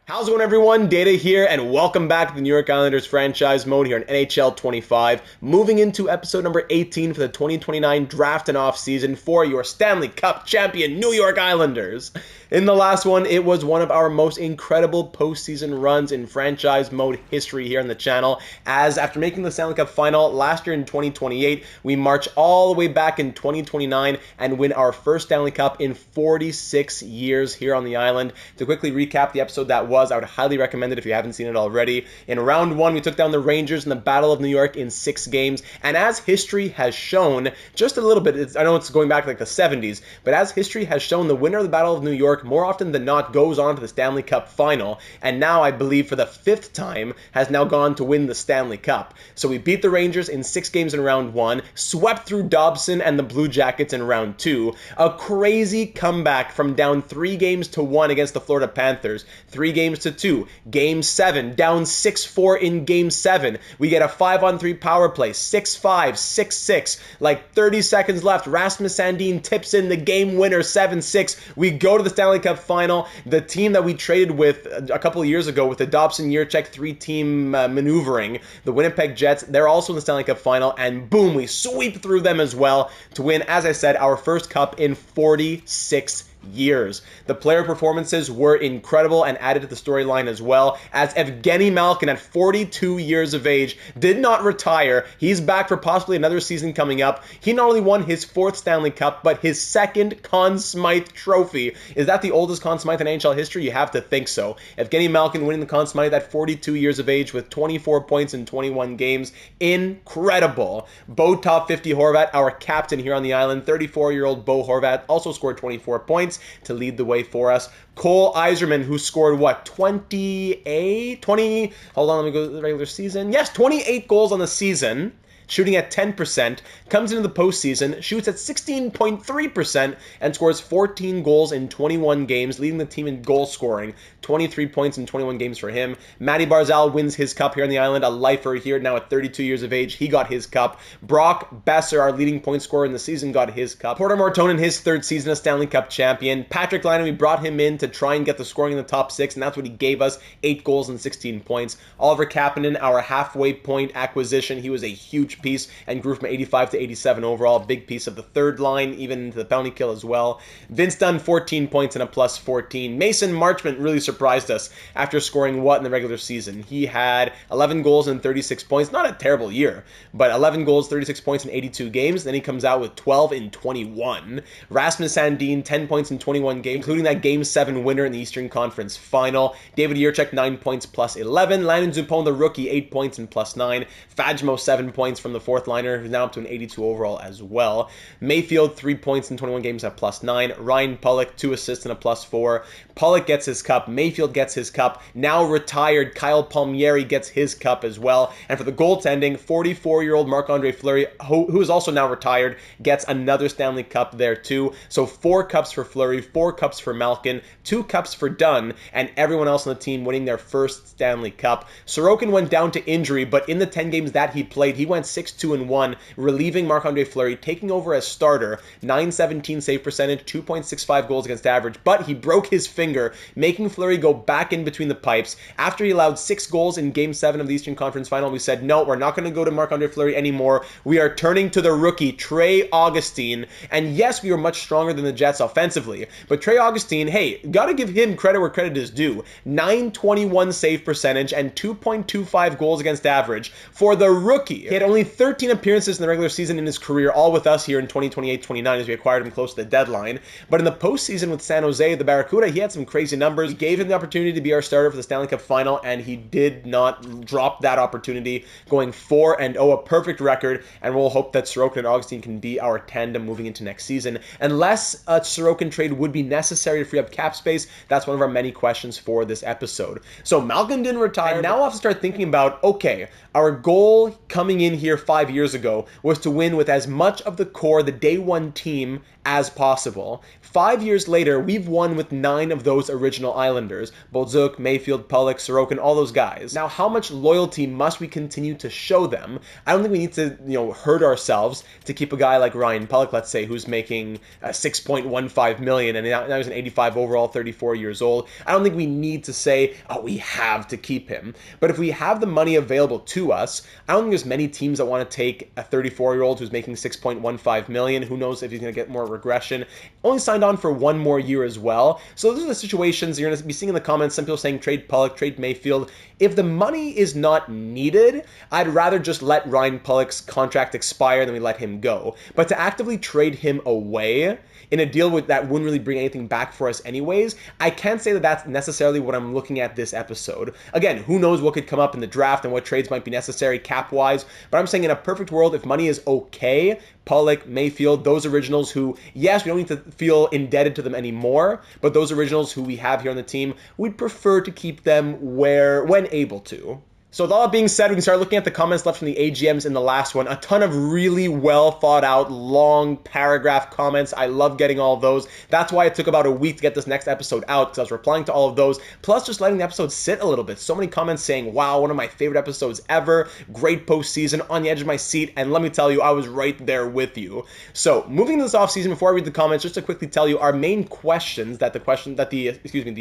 How's it going, everyone? Data here, and welcome back to the New York Islanders franchise mode here in NHL 25. Moving into episode number 18 for the 2029 draft and offseason for your Stanley Cup champion New York Islanders. In the last one, it was one of our most incredible postseason runs in franchise mode history here on the channel, as after making the Stanley Cup Final last year in 2028, we march all the way back in 2029 and win our first Stanley Cup in 46 years here on the island. To quickly recap the episode that was, I would highly recommend it if you haven't seen it already. In round one, we took down the Rangers in the Battle of New York in 6 games, and as history has shown, just a little bit, I know it's going back to like the 70s, but as history has shown, the winner of the Battle of New York more often than not goes on to the Stanley Cup Final, and now I believe for the 5th time has now gone to win the Stanley Cup. So we beat the Rangers in 6 games in round one, swept through Dobson and the Blue Jackets in round two, a crazy comeback from down 3 games to 1 against the Florida Panthers, 3 games to 2, game 7, down 6-4 in game 7, we get a 5-on-3 power play, 6-5, 6-6, like 30 seconds left, Rasmus Sandin tips in the game winner, 7-6, we go to the Stanley Cup Final. The team that we traded with a couple of years ago with the Dobson-Yurchek 3-team maneuvering, the Winnipeg Jets, they're also in the Stanley Cup Final, and boom, we sweep through them as well to win, as I said, our first cup in 46 years. The player performances were incredible and added to the storyline as well, as Evgeny Malkin at 42 years of age did not retire. He's back for possibly another season coming up. He not only won his 4th Stanley Cup, but his 2nd Conn Smythe trophy. Is that the oldest Conn Smythe in NHL history? You have to think so. Evgeny Malkin winning the Conn Smythe at 42 years of age with 24 points in 21 games. Incredible. Bo Top 50 Horvat, our captain here on the island, 34-year-old Bo Horvat, also scored 24 points to lead the way for us. Cole Yzerman, who scored, 28? 20? Hold on, let me go to the regular season. Yes, 28 goals on the season, shooting at 10%, comes into the postseason, shoots at 16.3%, and scores 14 goals in 21 games, leading the team in goal scoring. 23 points in 21 games for him. Matty Barzal wins his cup here on the island, a lifer here now at 32 years of age. He got his cup. Brock Besser, our leading point scorer in the season, got his cup. Porter Martonen, his 3rd season as Stanley Cup champion. Patrick Laine, we brought him in to try and get the scoring in the top 6, and that's what he gave us, 8 goals and 16 points. Oliver Kapanen, our halfway point acquisition. He was a huge piece and grew from 85 to 87 overall. Big piece of the 3rd line, even into the penalty kill as well. Vince Dunn, 14 points and a plus 14. Mason Marchment really surprised us after scoring in the regular season. He had 11 goals and 36 points. Not a terrible year, but 11 goals, 36 points in 82 games. Then he comes out with 12 in 21. Rasmus Sandin, 10 points in 21 games, including that Game 7 winner in the Eastern Conference Final. David Yurchek, 9 points plus 11. Landon Dupont, the rookie, 8 points and plus 9. Fajmo, 7 points from the 4th liner, who's now up to an 82 overall as well. Mayfield, 3 points in 21 games at plus 9. Ryan Pulock, 2 assists and a plus 4. Pulock gets his cup. Mayfield gets his cup. Now retired Kyle Palmieri gets his cup as well. And for the goaltending, 44-year-old Marc-Andre Fleury, who is also now retired, gets another Stanley Cup there too. So 4 cups for Fleury, 4 cups for Malkin, 2 cups for Dunn, and everyone else on the team winning their first Stanley Cup. Sorokin went down to injury, but in the 10 games that he played, he went 6-2-1, relieving Marc-Andre Fleury, taking over as starter, 917 save percentage, 2.65 goals against average, but he broke his finger, making Fleury go back in between the pipes. After he allowed 6 goals in Game 7 of the Eastern Conference Final, we said, no, we're not going to go to Marc-Andre Fleury anymore. We are turning to the rookie, Trey Augustine. And yes, we were much stronger than the Jets offensively, but Trey Augustine, hey, got to give him credit where credit is due. 921 save percentage and 2.25 goals against average for the rookie. He had only 13 appearances in the regular season in his career, all with us here in 2028-29 as we acquired him close to the deadline. But in the postseason with San Jose, the Barracuda, he had some crazy numbers. We gave him the opportunity to be our starter for the Stanley Cup Final, and he did not drop that opportunity, going 4-0, a perfect record, and we'll hope that Sorokin and Augustine can be our tandem moving into next season. Unless a Sorokin trade would be necessary to free up cap space, that's one of our many questions for this episode. So Malkin didn't retire, and now we'll have to start thinking about, okay, our goal coming in here 5 years ago was to win with as much of the core, the day one team, as possible. 5 years later, we've won with 9 of those original Islanders. Bolzuk, Mayfield, Pulock, Sorokin, all those guys. Now, how much loyalty must we continue to show them? I don't think we need to, hurt ourselves to keep a guy like Ryan Pulock, let's say, who's making $6.15 million, and now he's an 85 overall, 34 years old. I don't think we need to say, oh, we have to keep him. But if we have the money available to us, I don't think there's many teams that want to take a 34-year-old who's making $6.15 million. Who knows if he's going to get more regression. Only signed on for 1 more year as well. So those are the situations you're going to be seeing in the comments. Some people saying trade Pulock, trade Mayfield. If the money is not needed, I'd rather just let Ryan Pulock's contract expire than we let him go. But to actively trade him away in a deal that wouldn't really bring anything back for us anyways, I can't say that that's necessarily what I'm looking at this episode. Again, who knows what could come up in the draft and what trades might be necessary cap-wise, but I'm saying in a perfect world, if money is okay, Pulock, Mayfield, those originals who, yes, we don't need to feel indebted to them anymore, but those originals who we have here on the team, we'd prefer to keep them when able to. So with all that being said, we can start looking at the comments left from the AGMs in the last one. A ton of really well thought out, long paragraph comments. I love getting all of those. That's why it took about a week to get this next episode out, because I was replying to all of those, plus just letting the episode sit a little bit. So many comments saying, wow, one of my favorite episodes ever, great postseason, on the edge of my seat, and let me tell you, I was right there with you. So moving into this offseason, before I read the comments, just to quickly tell you, our main questions that the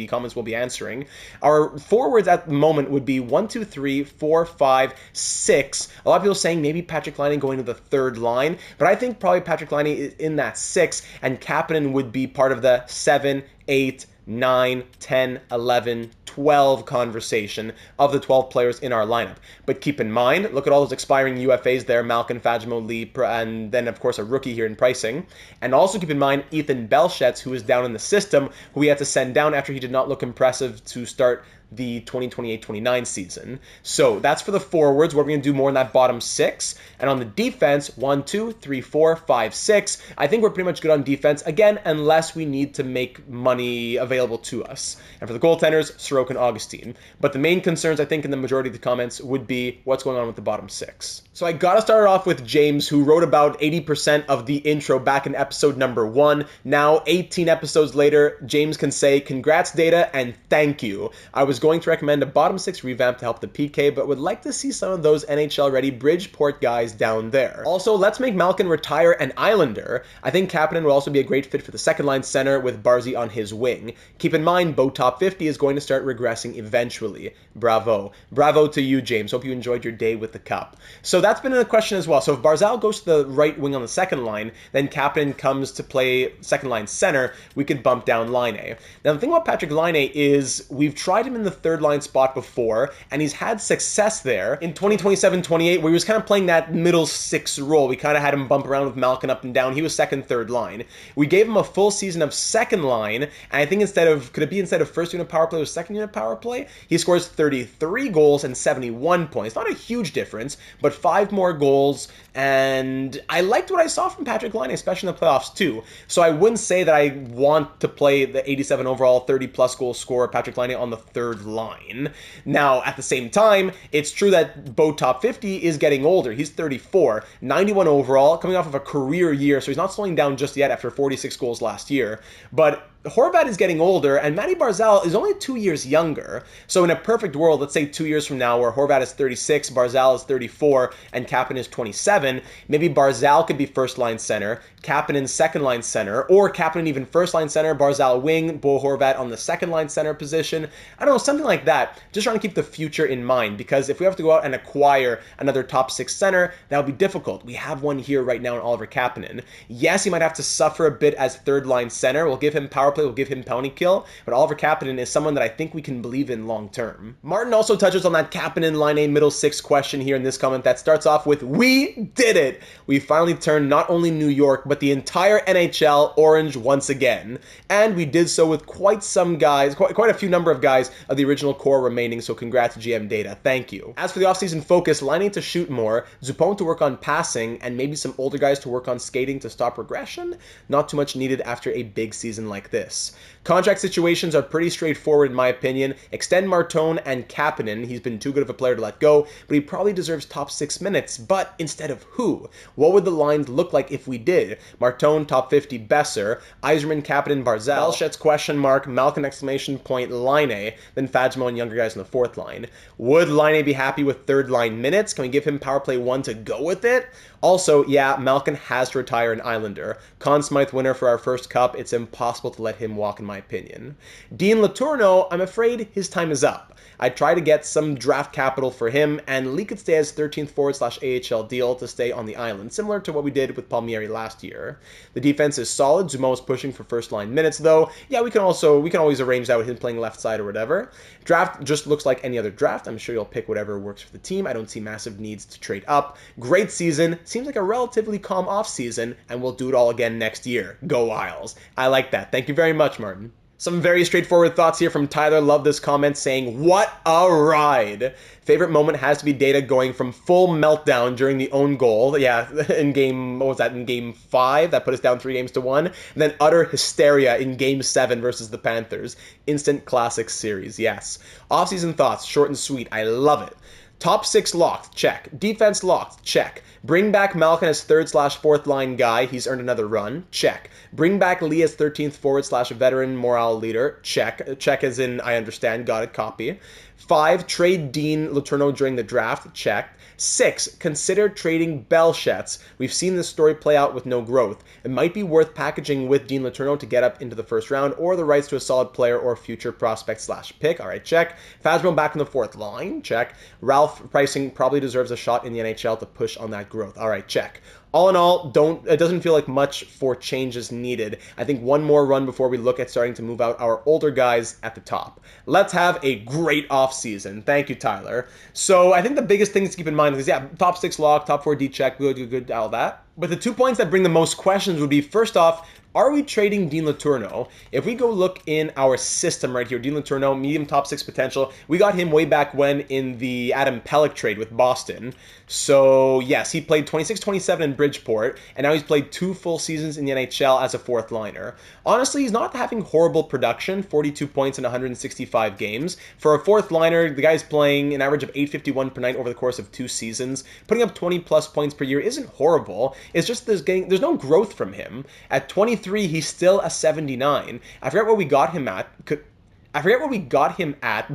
comments will be answering, our forwards at the moment would be 1, 2, 3, 4, 5, 6. A lot of people saying maybe Patrik Laine going to the third line, but I think probably Patrik Laine is in that 6, and Kapanen would be part of the 7, 8, 9, 10, 11, 12 conversation of the 12 players in our lineup. But keep in mind, look at all those expiring UFAs there, Malkin, Fagemo, Lee, and then of course a rookie here in pricing. And also keep in mind Ethan Belchetz, who is down in the system, who we had to send down after he did not look impressive to start the 2028-29 season. So that's for the forwards. What we're going to do more in that bottom 6. And on the defense, 1, 2, 3, 4, 5, 6. I think we're pretty much good on defense, again, unless we need to make money available to us. And for the goaltenders, Sorokin, Augustine. But the main concerns, I think, in the majority of the comments would be what's going on with the bottom 6. So I got to start off with James, who wrote about 80% of the intro back in episode number 1. Now, 18 episodes later, James can say, congrats, Data, and thank you. I was going to recommend a bottom 6 revamp to help the PK, but would like to see some of those NHL-ready Bridgeport guys down there. Also, let's make Malkin retire an Islander. I think Kapanen will also be a great fit for the second-line center with Barzy on his wing. Keep in mind, Bo Top 50 is going to start regressing eventually. Bravo. Bravo to you, James. Hope you enjoyed your day with the Cup. So that's been a question as well. So if Barzal goes to the right wing on the second line, then Kapanen comes to play second-line center, we could bump down Laine. Now, the thing about Patrik Laine is we've tried him in the third line spot before, and he's had success there in 2027-28, where he was kind of playing that middle 6 role. We kind of had him bump around with Malkin up and down. He was second, third line. We gave him a full season of second line, and I think instead of first unit power play or second unit power play, he scores 33 goals and 71 points. Not a huge difference, but 5 more goals, and I liked what I saw from Patrik Laine, especially in the playoffs too. So I wouldn't say that I want to play the 87 overall, 30-plus goal scorer Patrik Laine on the third line. Now, at the same time, it's true that Bo Top 50 is getting older. He's 34, 91 overall, coming off of a career year, so he's not slowing down just yet after 46 goals last year. But Horvat is getting older, and Matty Barzal is only 2 years younger. So in a perfect world, let's say 2 years from now, where Horvat is 36, Barzal is 34, and Kapanen is 27, maybe Barzal could be first-line center, Kapanen second-line center, or Kapanen even first-line center, Barzal wing, Bo Horvat on the second-line center position. I don't know, something like that. Just trying to keep the future in mind, because if we have to go out and acquire another top 6 center, that would be difficult. We have one here right now in Oliver Kapanen. Yes, he might have to suffer a bit as third-line center. We'll give him power play, we'll give him penalty kill, but Oliver Kapanen is someone that I think we can believe in long term. Martin also touches on that Kapanen Laine middle 6 question here in this comment that starts off with, we did it! We finally turned not only New York, but the entire NHL orange once again. And we did so with quite some guys, quite a few number of guys of the original core remaining, so congrats GM Data, thank you. As for the offseason focus, Laine to shoot more, Zupon to work on passing, and maybe some older guys to work on skating to stop regression. Not too much needed after a big season like this. this. Contract situations are pretty straightforward in my opinion. Extend Martone and Kapanen. He's been too good of a player to let go, but he probably deserves top 6 minutes. But instead of who? What would the lines look like if we did? Martone, top 50, Besser, Yzerman, Kapanen, Barzal, Belchet's question mark, Malkin exclamation point, Laine, then Fagemo and younger guys on the fourth line. Would Laine be happy with third line minutes? Can we give him power play 1 to go with it? Also, yeah, Malkin has to retire an Islander. Conn Smythe winner for our first cup. It's impossible to let him walk in my opinion. Dean Letourneau, I'm afraid his time is up. I try to get some draft capital for him, and Lee could stay as 13th forward/AHL deal to stay on the island, similar to what we did with Palmieri last year. The defense is solid. Zumo is pushing for first line minutes, though. Yeah, we can always arrange that with him playing left side or whatever. Draft just looks like any other draft. I'm sure you'll pick whatever works for the team. I don't see massive needs to trade up. Great season. Seems like a relatively calm off season, and we'll do it all again next year. Go Isles. I like that. Thank you very much, Martin. Some very straightforward thoughts here from Tyler. Love this comment saying, what a ride. Favorite moment has to be Data going from full meltdown during the own goal. Yeah, in game 5? That put us down 3-1. And then utter hysteria in game 7 versus the Panthers. Instant classic series, yes. Offseason thoughts, short and sweet. I love it. Top 6 locked, check. Defense locked, check. Bring back Malkin as 3rd/4th line guy. He's earned another run, check. Bring back Lee as 13th forward/veteran morale leader, check. Check as in, I understand, got it, copy. 5, trade Dean Letourneau during the draft, check. 6, consider trading Belchet's. We've seen this story play out with no growth. It might be worth packaging with Dean Letourneau to get up into the first round, or the rights to a solid player or future prospect/pick. All right, check. Fagemo back in the 4th line, check. Ralph pricing probably deserves a shot in the NHL to push on that growth. All right, check. All in all, it doesn't feel like much for changes needed. I think one more run before we look at starting to move out our older guys at the top. Let's have a great offseason. Thank you, Tyler. So I think the biggest things to keep in mind is, yeah, top 6 lock, top 4 D check, good, all that. But the 2 points that bring the most questions would be, first off, are we trading Dean Letourneau? If we go look in our system right here, Dean Letourneau, medium top 6 potential. We got him way back when in the Adam Pelech trade with Boston. So yes, he played 26-27 in Bridgeport, and now he's played 2 full seasons in the NHL as a 4th liner. Honestly, he's not having horrible production, 42 points in 165 games. For a 4th liner, the guy's playing an average of 851 per night over the course of 2 seasons. Putting up 20 plus points per year isn't horrible. It's just there's no growth from him. At 23, he's still a 79. I forget what we got him at.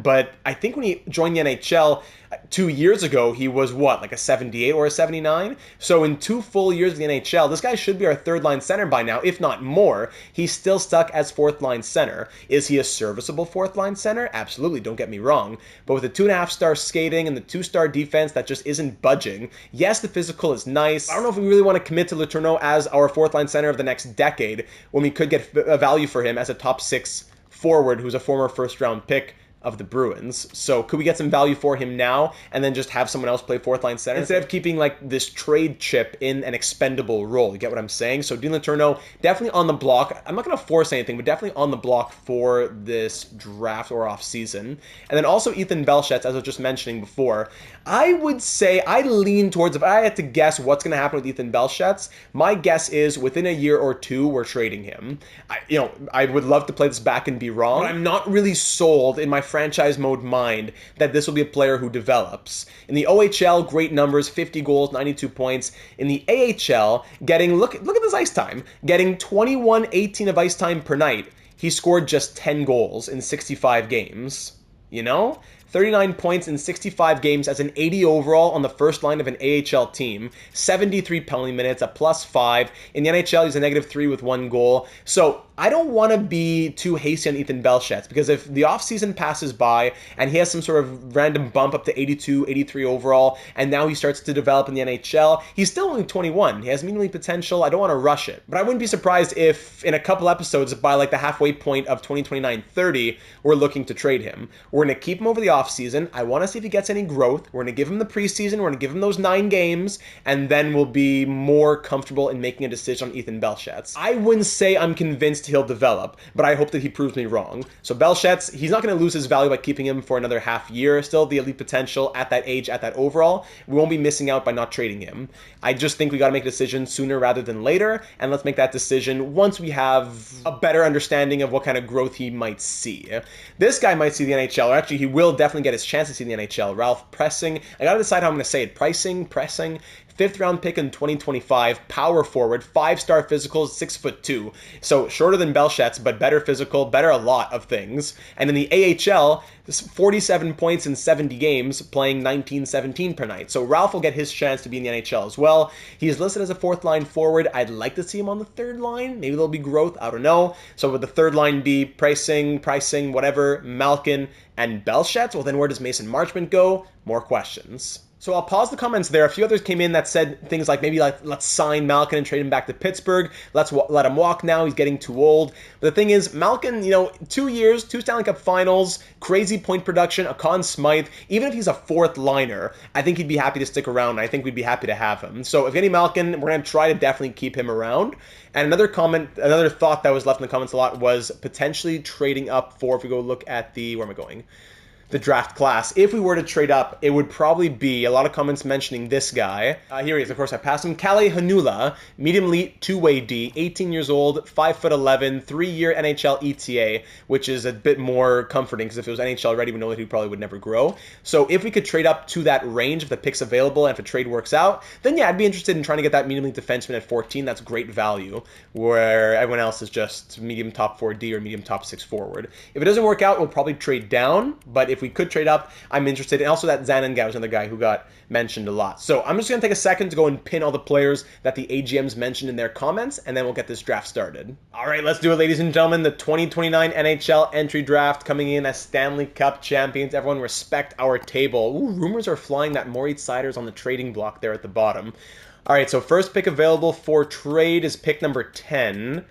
But I think when he joined the NHL 2 years ago, he was like a 78 or a 79? So in 2 full years of the NHL, this guy should be our 3rd line center by now, if not more. He's still stuck as 4th line center. Is he a serviceable 4th line center? Absolutely, don't get me wrong. But with the 2.5-star skating and the 2-star defense that just isn't budging, yes, the physical is nice. I don't know if we really want to commit to Letourneau as our 4th line center of the next decade when we could get a value for him as a top 6 forward who's a former 1st-round pick of the Bruins. So could we get some value for him now and then just have someone else play 4th line center instead of keeping like this trade chip in an expendable role? You get what I'm saying? So Dean Letourneau definitely on the block. I'm not going to force anything, but definitely on the block for this draft or off season. And then also Ethan Belchet, as I was just mentioning before. I would say I lean towards, if I had to guess what's going to happen with Ethan Belchet, my guess is within a year or 2 we're trading him. I would love to play this back and be wrong, but I'm not really sold in my franchise mode mind that this will be a player who develops. In the OHL, great numbers, 50 goals, 92 points. In the AHL, look at this ice time, getting 21-18 of ice time per night. He scored just 10 goals in 65 games. 39 points in 65 games as an 80 overall on the first line of an AHL team, 73 penalty minutes, a +5. In the NHL, he's a -3 with 1 goal. So I don't want to be too hasty on Ethan Belchet, because if the offseason passes by and he has some sort of random bump up to 82, 83 overall, and now he starts to develop in the NHL, he's still only 21. He has medium league potential. I don't want to rush it. But I wouldn't be surprised if in a couple episodes, by like the halfway point of 2029-30, we're looking to trade him. We're going to keep him over the offseason. I want to see if he gets any growth. We're going to give him the preseason. We're going to give him those 9 games, and then we'll be more comfortable in making a decision on Ethan Belchetz. I wouldn't say I'm convinced he'll develop, but I hope that he proves me wrong. So Belchetz, he's not going to lose his value by keeping him for another half year. Still the elite potential at that age, at that overall. We won't be missing out by not trading him. I just think we got to make a decision sooner rather than later, and let's make that decision once we have a better understanding of what kind of growth he might see. This guy might see the NHL, or actually he will definitely get his chance to see the NHL. Ralph Pressing. I got to decide how I'm going to say it. Pressing. 5th round pick in 2025, power forward, 5-star physicals, 6'2". So shorter than Belchetz, but better physical, better a lot of things. And in the AHL, 47 points in 70 games, playing 19-17 per night. So Ralph will get his chance to be in the NHL as well. He's listed as a 4th line forward. I'd like to see him on the 3rd line. Maybe there'll be growth. I don't know. So would the 3rd line be Pricing, whatever, Malkin, and Belchetz? Well, then where does Mason Marchment go? More questions. So I'll pause the comments there. A few others came in that said things like maybe like let's sign Malkin and trade him back to Pittsburgh. Let's let him walk now. He's getting too old. But the thing is, Malkin, 2 years, 2 Stanley Cup Finals, crazy point production, a Conn Smythe. Even if he's a 4th liner, I think he'd be happy to stick around. I think we'd be happy to have him. So if any Malkin, we're going to try to definitely keep him around. And another thought that was left in the comments a lot was potentially trading up for, if we go look at where am I going? The draft class. If we were to trade up, it would probably be a lot of comments mentioning this guy. Here he is. Of course, I passed him. Kalle Hanula, medium elite, 2-way D, 18 years old, 5'11", 3-year NHL ETA, which is a bit more comforting because if it was NHL already, we know that he probably would never grow. So if we could trade up to that range, if the pick's available and if a trade works out, then yeah, I'd be interested in trying to get that medium elite defenseman at 14. That's great value, where everyone else is just medium top 4D or medium top 6 forward. If it doesn't work out, we'll probably trade down, but if we could trade up, I'm interested. And also that Zanenga was another guy who got mentioned a lot. So I'm just going to take a second to go and pin all the players that the AGMs mentioned in their comments, and then we'll get this draft started. All right, let's do it, ladies and gentlemen. The 2029 NHL entry draft coming in as Stanley Cup champions. Everyone respect our table. Ooh, rumors are flying that Moritz Seider's on the trading block there at the bottom. All right, so first pick available for trade is pick number 10.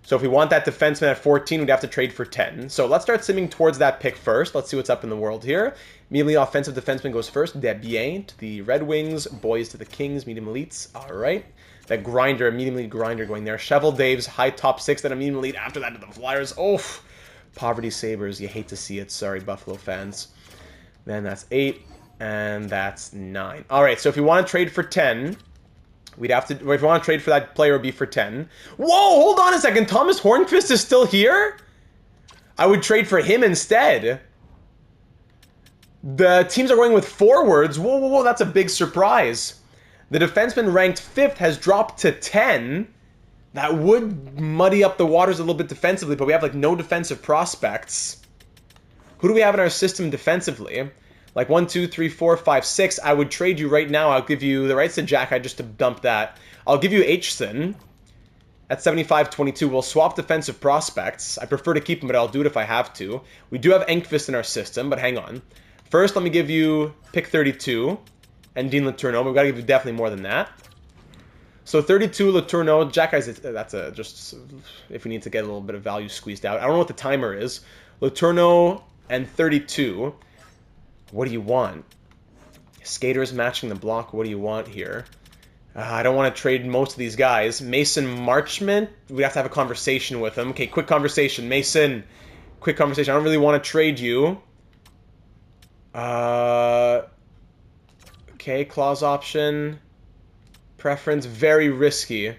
So if we want that defenseman at 14, we'd have to trade for 10. So let's start simming towards that pick first. Let's see what's up in the world here. Immediately offensive defenseman goes first. Desbiens to the Red Wings. Boys to the Kings. Medium elites. All right. That grinder, medium elite grinder going there. Cheval Daves, high top 6. Then a medium elite after that to the Flyers. Oh, Poverty Sabres. You hate to see it. Sorry, Buffalo fans. Then that's 8. And that's 9. All right. So if we want to trade for 10... we'd have to, if we want to trade for that player, it would be for 10. Whoa, hold on a second. Thomas Hornqvist is still here? I would trade for him instead. The teams are going with forwards. Whoa, whoa, whoa, that's a big surprise. The defenseman ranked 5th has dropped to 10. That would muddy up the waters a little bit defensively, but we have like no defensive prospects. Who do we have in our system defensively? Like 1, 2, 3, 4, 5, 6. I would trade you right now. I'll give you the rights to Jack. I just to dump that. I'll give you Aitchison at 75-22. We'll swap defensive prospects. I prefer to keep him, but I'll do it if I have to. We do have Enqvist in our system, but hang on. First, let me give you pick 32 and Dean Letourneau. We've got to give you definitely more than that. So 32 Letourneau. Jack, that's just if we need to get a little bit of value squeezed out. I don't know what the timer is. Letourneau and 32. What do you want? Skaters matching the block. What do you want here? I don't want to trade most of these guys. Mason Marchment. We have to have a conversation with him. Okay, quick conversation. Mason, quick conversation. I don't really want to trade you. Okay, clause option. Preference. Very risky.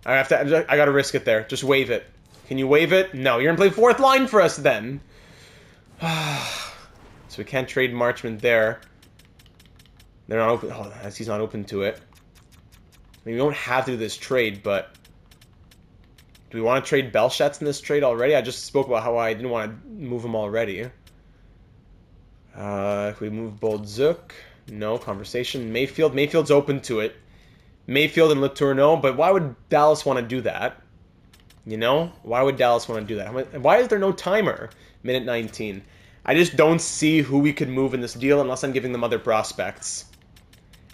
I gotta risk it there. Just waive it. Can you waive it? No, you're gonna play 4th line for us then. So we can't trade Marchment there. They're not open. Oh, he's not open to it. I mean, we don't have to do this trade, but do we want to trade Belchetz in this trade already? I just spoke about how I didn't want to move him already. If we move Boldzuk, no conversation. Mayfield's open to it. Mayfield and Letourneau, but why would Dallas want to do that? You know, why would Dallas want to do that? Why is there no timer? Minute 19. I just don't see who we could move in this deal unless I'm giving them other prospects.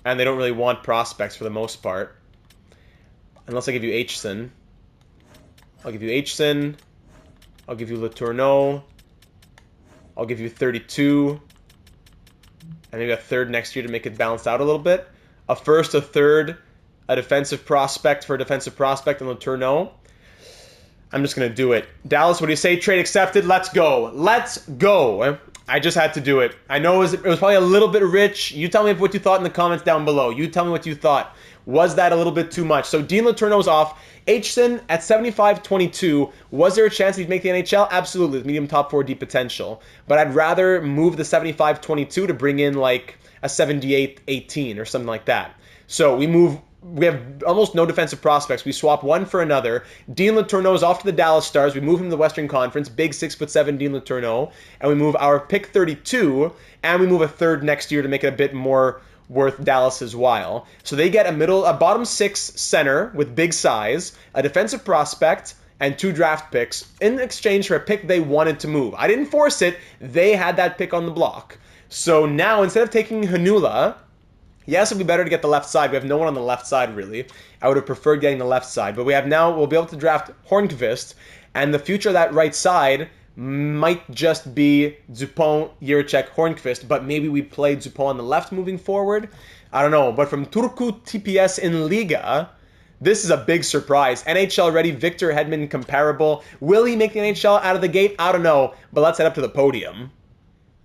And they don't really want prospects for the most part. Unless I give you Aitchison. I'll give you Aitchison. I'll give you Letourneau. I'll give you 32. And maybe a third next year to make it balance out a little bit. A first, a third, a defensive prospect for a defensive prospect, and Letourneau. I'm just going to do it. Dallas, what do you say? Trade accepted. Let's go. Let's go. I just had to do it. I know it was probably a little bit rich. You tell me what you thought in the comments down below. You tell me what you thought. Was that a little bit too much? So Dean Letourneau's off. Aitchison at 75-22. Was there a chance he'd make the NHL? Absolutely. With medium top 4D potential. But I'd rather move the 75-22 to bring in like a 78-18 or something like that. So we have almost no defensive prospects. We swap one for another. Dean Letourneau is off to the Dallas Stars. We move him to the Western Conference. Big 6'7" Dean Letourneau. And we move our pick 32. And we move a third next year to make it a bit more worth Dallas's while. So they get a bottom 6 center with big size, a defensive prospect, and 2 draft picks in exchange for a pick they wanted to move. I didn't force it. They had that pick on the block. So now, instead of taking Hanula, yes, it'd be better to get the left side. We have no one on the left side, really. I would have preferred getting the left side. But we'll be able to draft Hornqvist, and the future of that right side might just be Dupont, Jiricek, Hornqvist, but maybe we play Dupont on the left moving forward. I don't know. But from Turku TPS in Liga, this is a big surprise. NHL ready, Victor Hedman comparable. Will he make the NHL out of the gate? I don't know. But let's head up to the podium.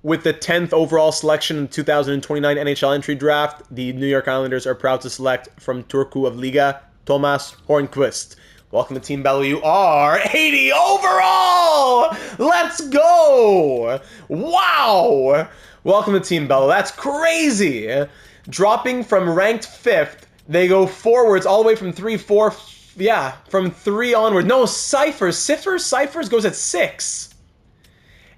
With the 10th overall selection in the 2029 NHL entry draft, the New York Islanders are proud to select from Turku of Liga, Tomas Hornqvist. Welcome to Team Bello. You are 80 overall! Let's go! Wow! Welcome to Team Bello. That's crazy! Dropping from ranked 5th, they go forwards all the way from 3, 4, yeah, from 3 onward. No, Cyphers goes at 6.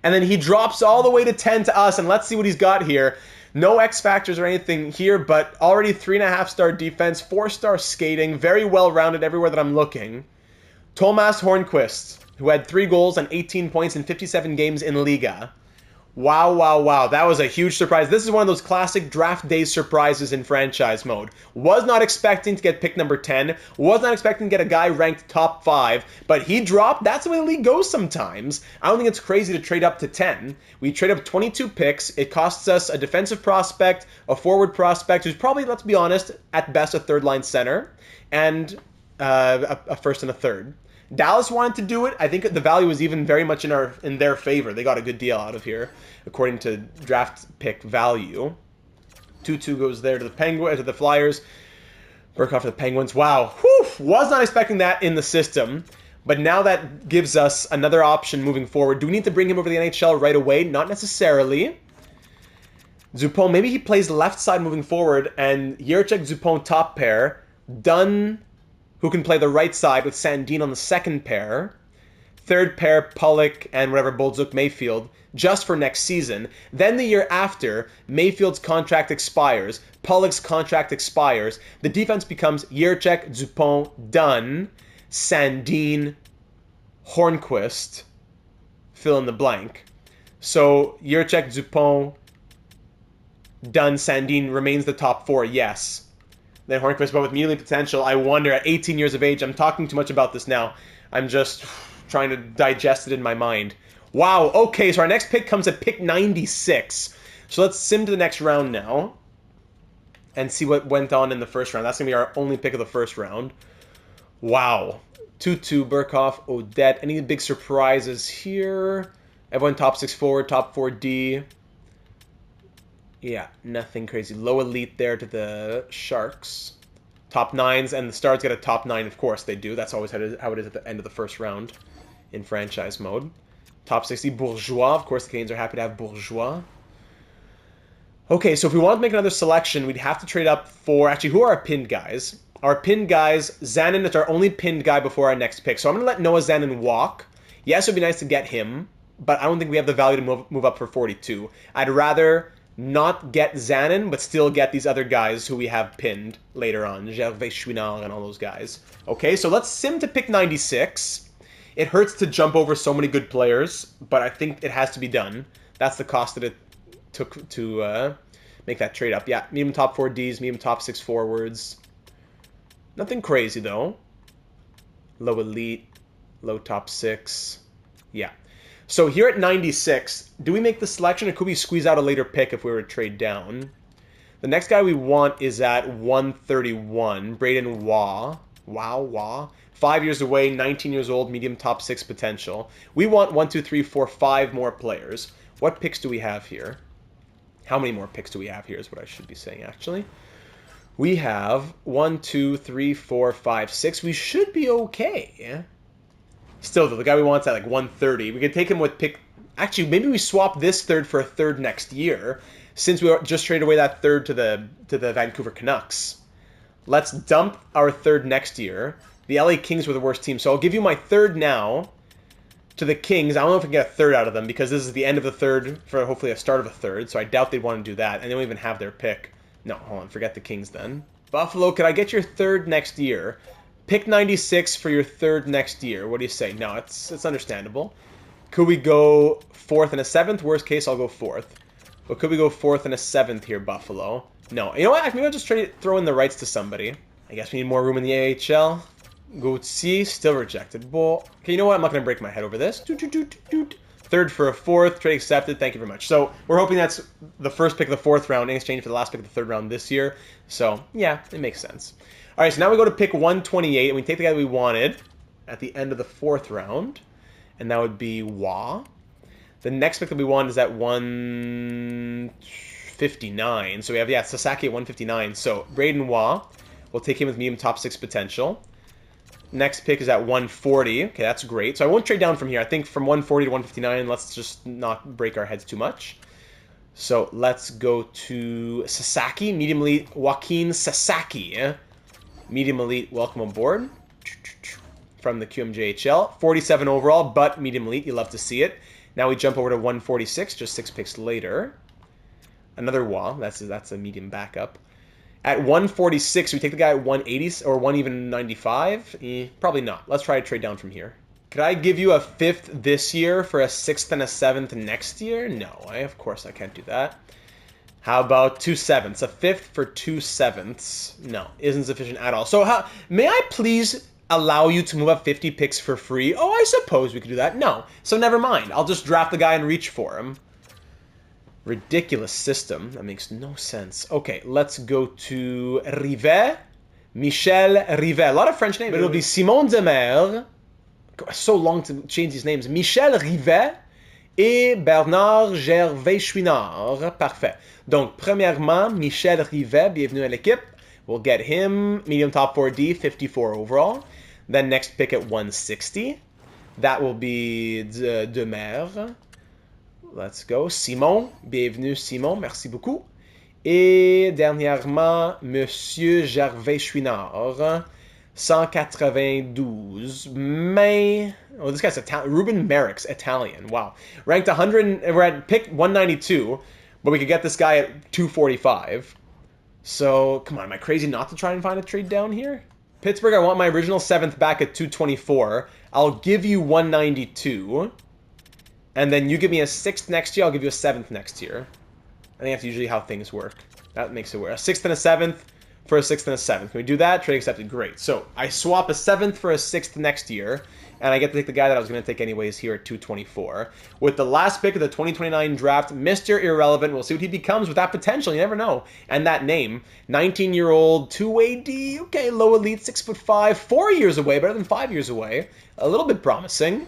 And then he drops all the way to 10 to us, and let's see what he's got here. No X factors or anything here, but already 3.5-star defense, 4-star skating, very well-rounded everywhere that I'm looking. Tomas Hornqvist, who had 3 goals and 18 points in 57 games in Liga. Wow, wow, wow. That was a huge surprise. This is one of those classic draft day surprises in franchise mode. Was not expecting to get pick number 10. Was not expecting to get a guy ranked top 5. But he dropped. That's the way the league goes sometimes. I don't think it's crazy to trade up to 10. We trade up 22 picks. It costs us a defensive prospect, a forward prospect, who's probably, let's be honest, at best a third-line center, and a first and a third. Dallas wanted to do it. I think the value was even very much in their favor. They got a good deal out of here, according to draft pick value. 2-2 goes there to the Flyers. Burkhoff to the Penguins. Wow. Whew. Was not expecting that in the system. But now that gives us another option moving forward. Do we need to bring him over to the NHL right away? Not necessarily. Dupont, maybe he plays left side moving forward, and Jiricek-Dupont top pair. Dunn, who can play the right side with Sandin on the second pair. Third pair, Pollock and whatever, Bolduc, Mayfield, just for next season. Then the year after, Mayfield's contract expires, Pollock's contract expires. The defense becomes Jiricek, Dupont, Dunn, Sandin, Hornqvist, fill in the blank. So Jiricek, Dupont, Dunn, Sandin remains the top 4, yes. Then Hornqvist, but with medium potential, I wonder, at 18 years of age, I'm talking too much about this now. I'm just trying to digest it in my mind. Wow, okay, so our next pick comes at pick 96. So let's sim to the next round now and see what went on in the first round. That's going to be our only pick of the first round. Wow. 2-2, Burkhoff, Odette. Any big surprises here? Everyone top 6 forward, top 4D. Yeah, nothing crazy. Low elite there to the Sharks. Top 9s, and the Stars get a top 9, of course they do. That's always how it is at the end of the first round in franchise mode. Top 60, Bourgeois. Of course, the Canadiens are happy to have Bourgeois. Okay, so if we want to make another selection, we'd have to trade up for... Actually, who are our pinned guys? Our pinned guys, Zanin is our only pinned guy before our next pick. So I'm going to let Noah Zanin walk. Yes, it would be nice to get him, but I don't think we have the value to move up for 42. I'd rather not get Zanin, but still get these other guys who we have pinned later on. Gervais, Chouinard, and all those guys. Okay, so let's sim to pick 96. It hurts to jump over so many good players, but I think it has to be done. That's the cost that it took to make that trade up. Yeah, medium top 4Ds, medium top 6 forwards. Nothing crazy, though. Low elite, low top 6. Yeah. So here at 96, do we make the selection or could we squeeze out a later pick if we were to trade down? The next guy we want is at 131, Braden Waugh. Wow. 5 years away, 19 years old, medium top 6 potential. We want 1, 2, 3, 4, 5 more players. What picks do we have here? How many more picks do we have here is what I should be saying, actually. We have 1, 2, 3, 4, 5, 6. We should be okay. Still, though, the guy we want is at like 130. We could take him with pick... Actually, maybe we swap this third for a third next year, since we just traded away that third to the Vancouver Canucks. Let's dump our third next year. The LA Kings were the worst team, so I'll give you my third now to the Kings. I don't know if I can get a third out of them, because this is the end of the third for hopefully a start of a third, so I doubt they'd want to do that, and they don't even have their pick. No, hold on, forget the Kings then. Buffalo, could I get your third next year? Pick 96 for your third next year. What do you say? No, it's understandable. Could we go 4th and a 7th? Worst case, I'll go 4th. But could we go 4th and a 7th here, Buffalo? No. You know what? Maybe I'll just throw in the rights to somebody. I guess we need more room in the AHL. Gauthier, still rejected. But, okay, you know what? I'm not going to break my head over this. Third for a 4th. Trade accepted. Thank you very much. So, we're hoping that's the first pick of the 4th round in exchange for the last pick of the 3rd round this year. So, yeah, it makes sense. All right, so now we go to pick 128, and we take the guy we wanted at the end of the 4th round. And that would be Waugh. The next pick that we want is at 159. So we have, Sasaki at 159. So Braden Waugh, we'll take him with medium top 6 potential. Next pick is at 140. Okay, that's great. So I won't trade down from here. I think from 140 to 159, let's just not break our heads too much. So let's go to Sasaki, medium elite, Joaquin Sasaki. Medium elite, welcome aboard. From the QMJHL. 47 overall, but medium elite. You love to see it. Now we jump over to 146, just 6 picks later. Another Waugh. That's a medium backup. At 146, we take the guy at 180 or 195? Probably not. Let's try to trade down from here. Could I give you a 5th this year for a 6th and a 7th next year? No, of course I can't do that. How about 2 7ths? A 5th for 2 7ths? No, isn't sufficient at all. So may I please allow you to move up 50 picks for free? Oh, I suppose we could do that. No. So never mind. I'll just draft the guy and reach for him. Ridiculous system. That makes no sense. Okay, let's go to Rivet. Michel Rivet. A lot of French names. But it'll be Simon Demer. So long to change these names. Michel Rivet et Bernard Gervais-Chouinard. Parfait. Donc, premièrement, Michel Rivet. Bienvenue à l'équipe. We'll get him medium top 4D, 54 overall. Then next pick at 160. That will be Demer. Let's go. Simon. Bienvenue, Simon. Merci beaucoup. Et dernièrement, Monsieur Gervais-Chouinard. 192. May. Oh, this guy's Italian. Ruben Merrick's Italian. Wow. Ranked 100. We're at pick 192, but we could get this guy at 245. So, come on, am I crazy not to try and find a trade down here? Pittsburgh, I want my original 7th back at 224. I'll give you 192. And then you give me a 6th next year, I'll give you a 7th next year. I think that's usually how things work. That makes it work. A 6th and a 7th for a 6th and a 7th. Can we do that? Trade accepted. Great. So, I swap a 7th for a 6th next year. And I get to take the guy that I was going to take anyways here at 224. With the last pick of the 2029 draft, Mr. Irrelevant. We'll see what he becomes with that potential. You never know. And that name. 19-year-old, 2-way D. Okay, low elite, 6'5", 4 years away. Better than 5 years away. A little bit promising.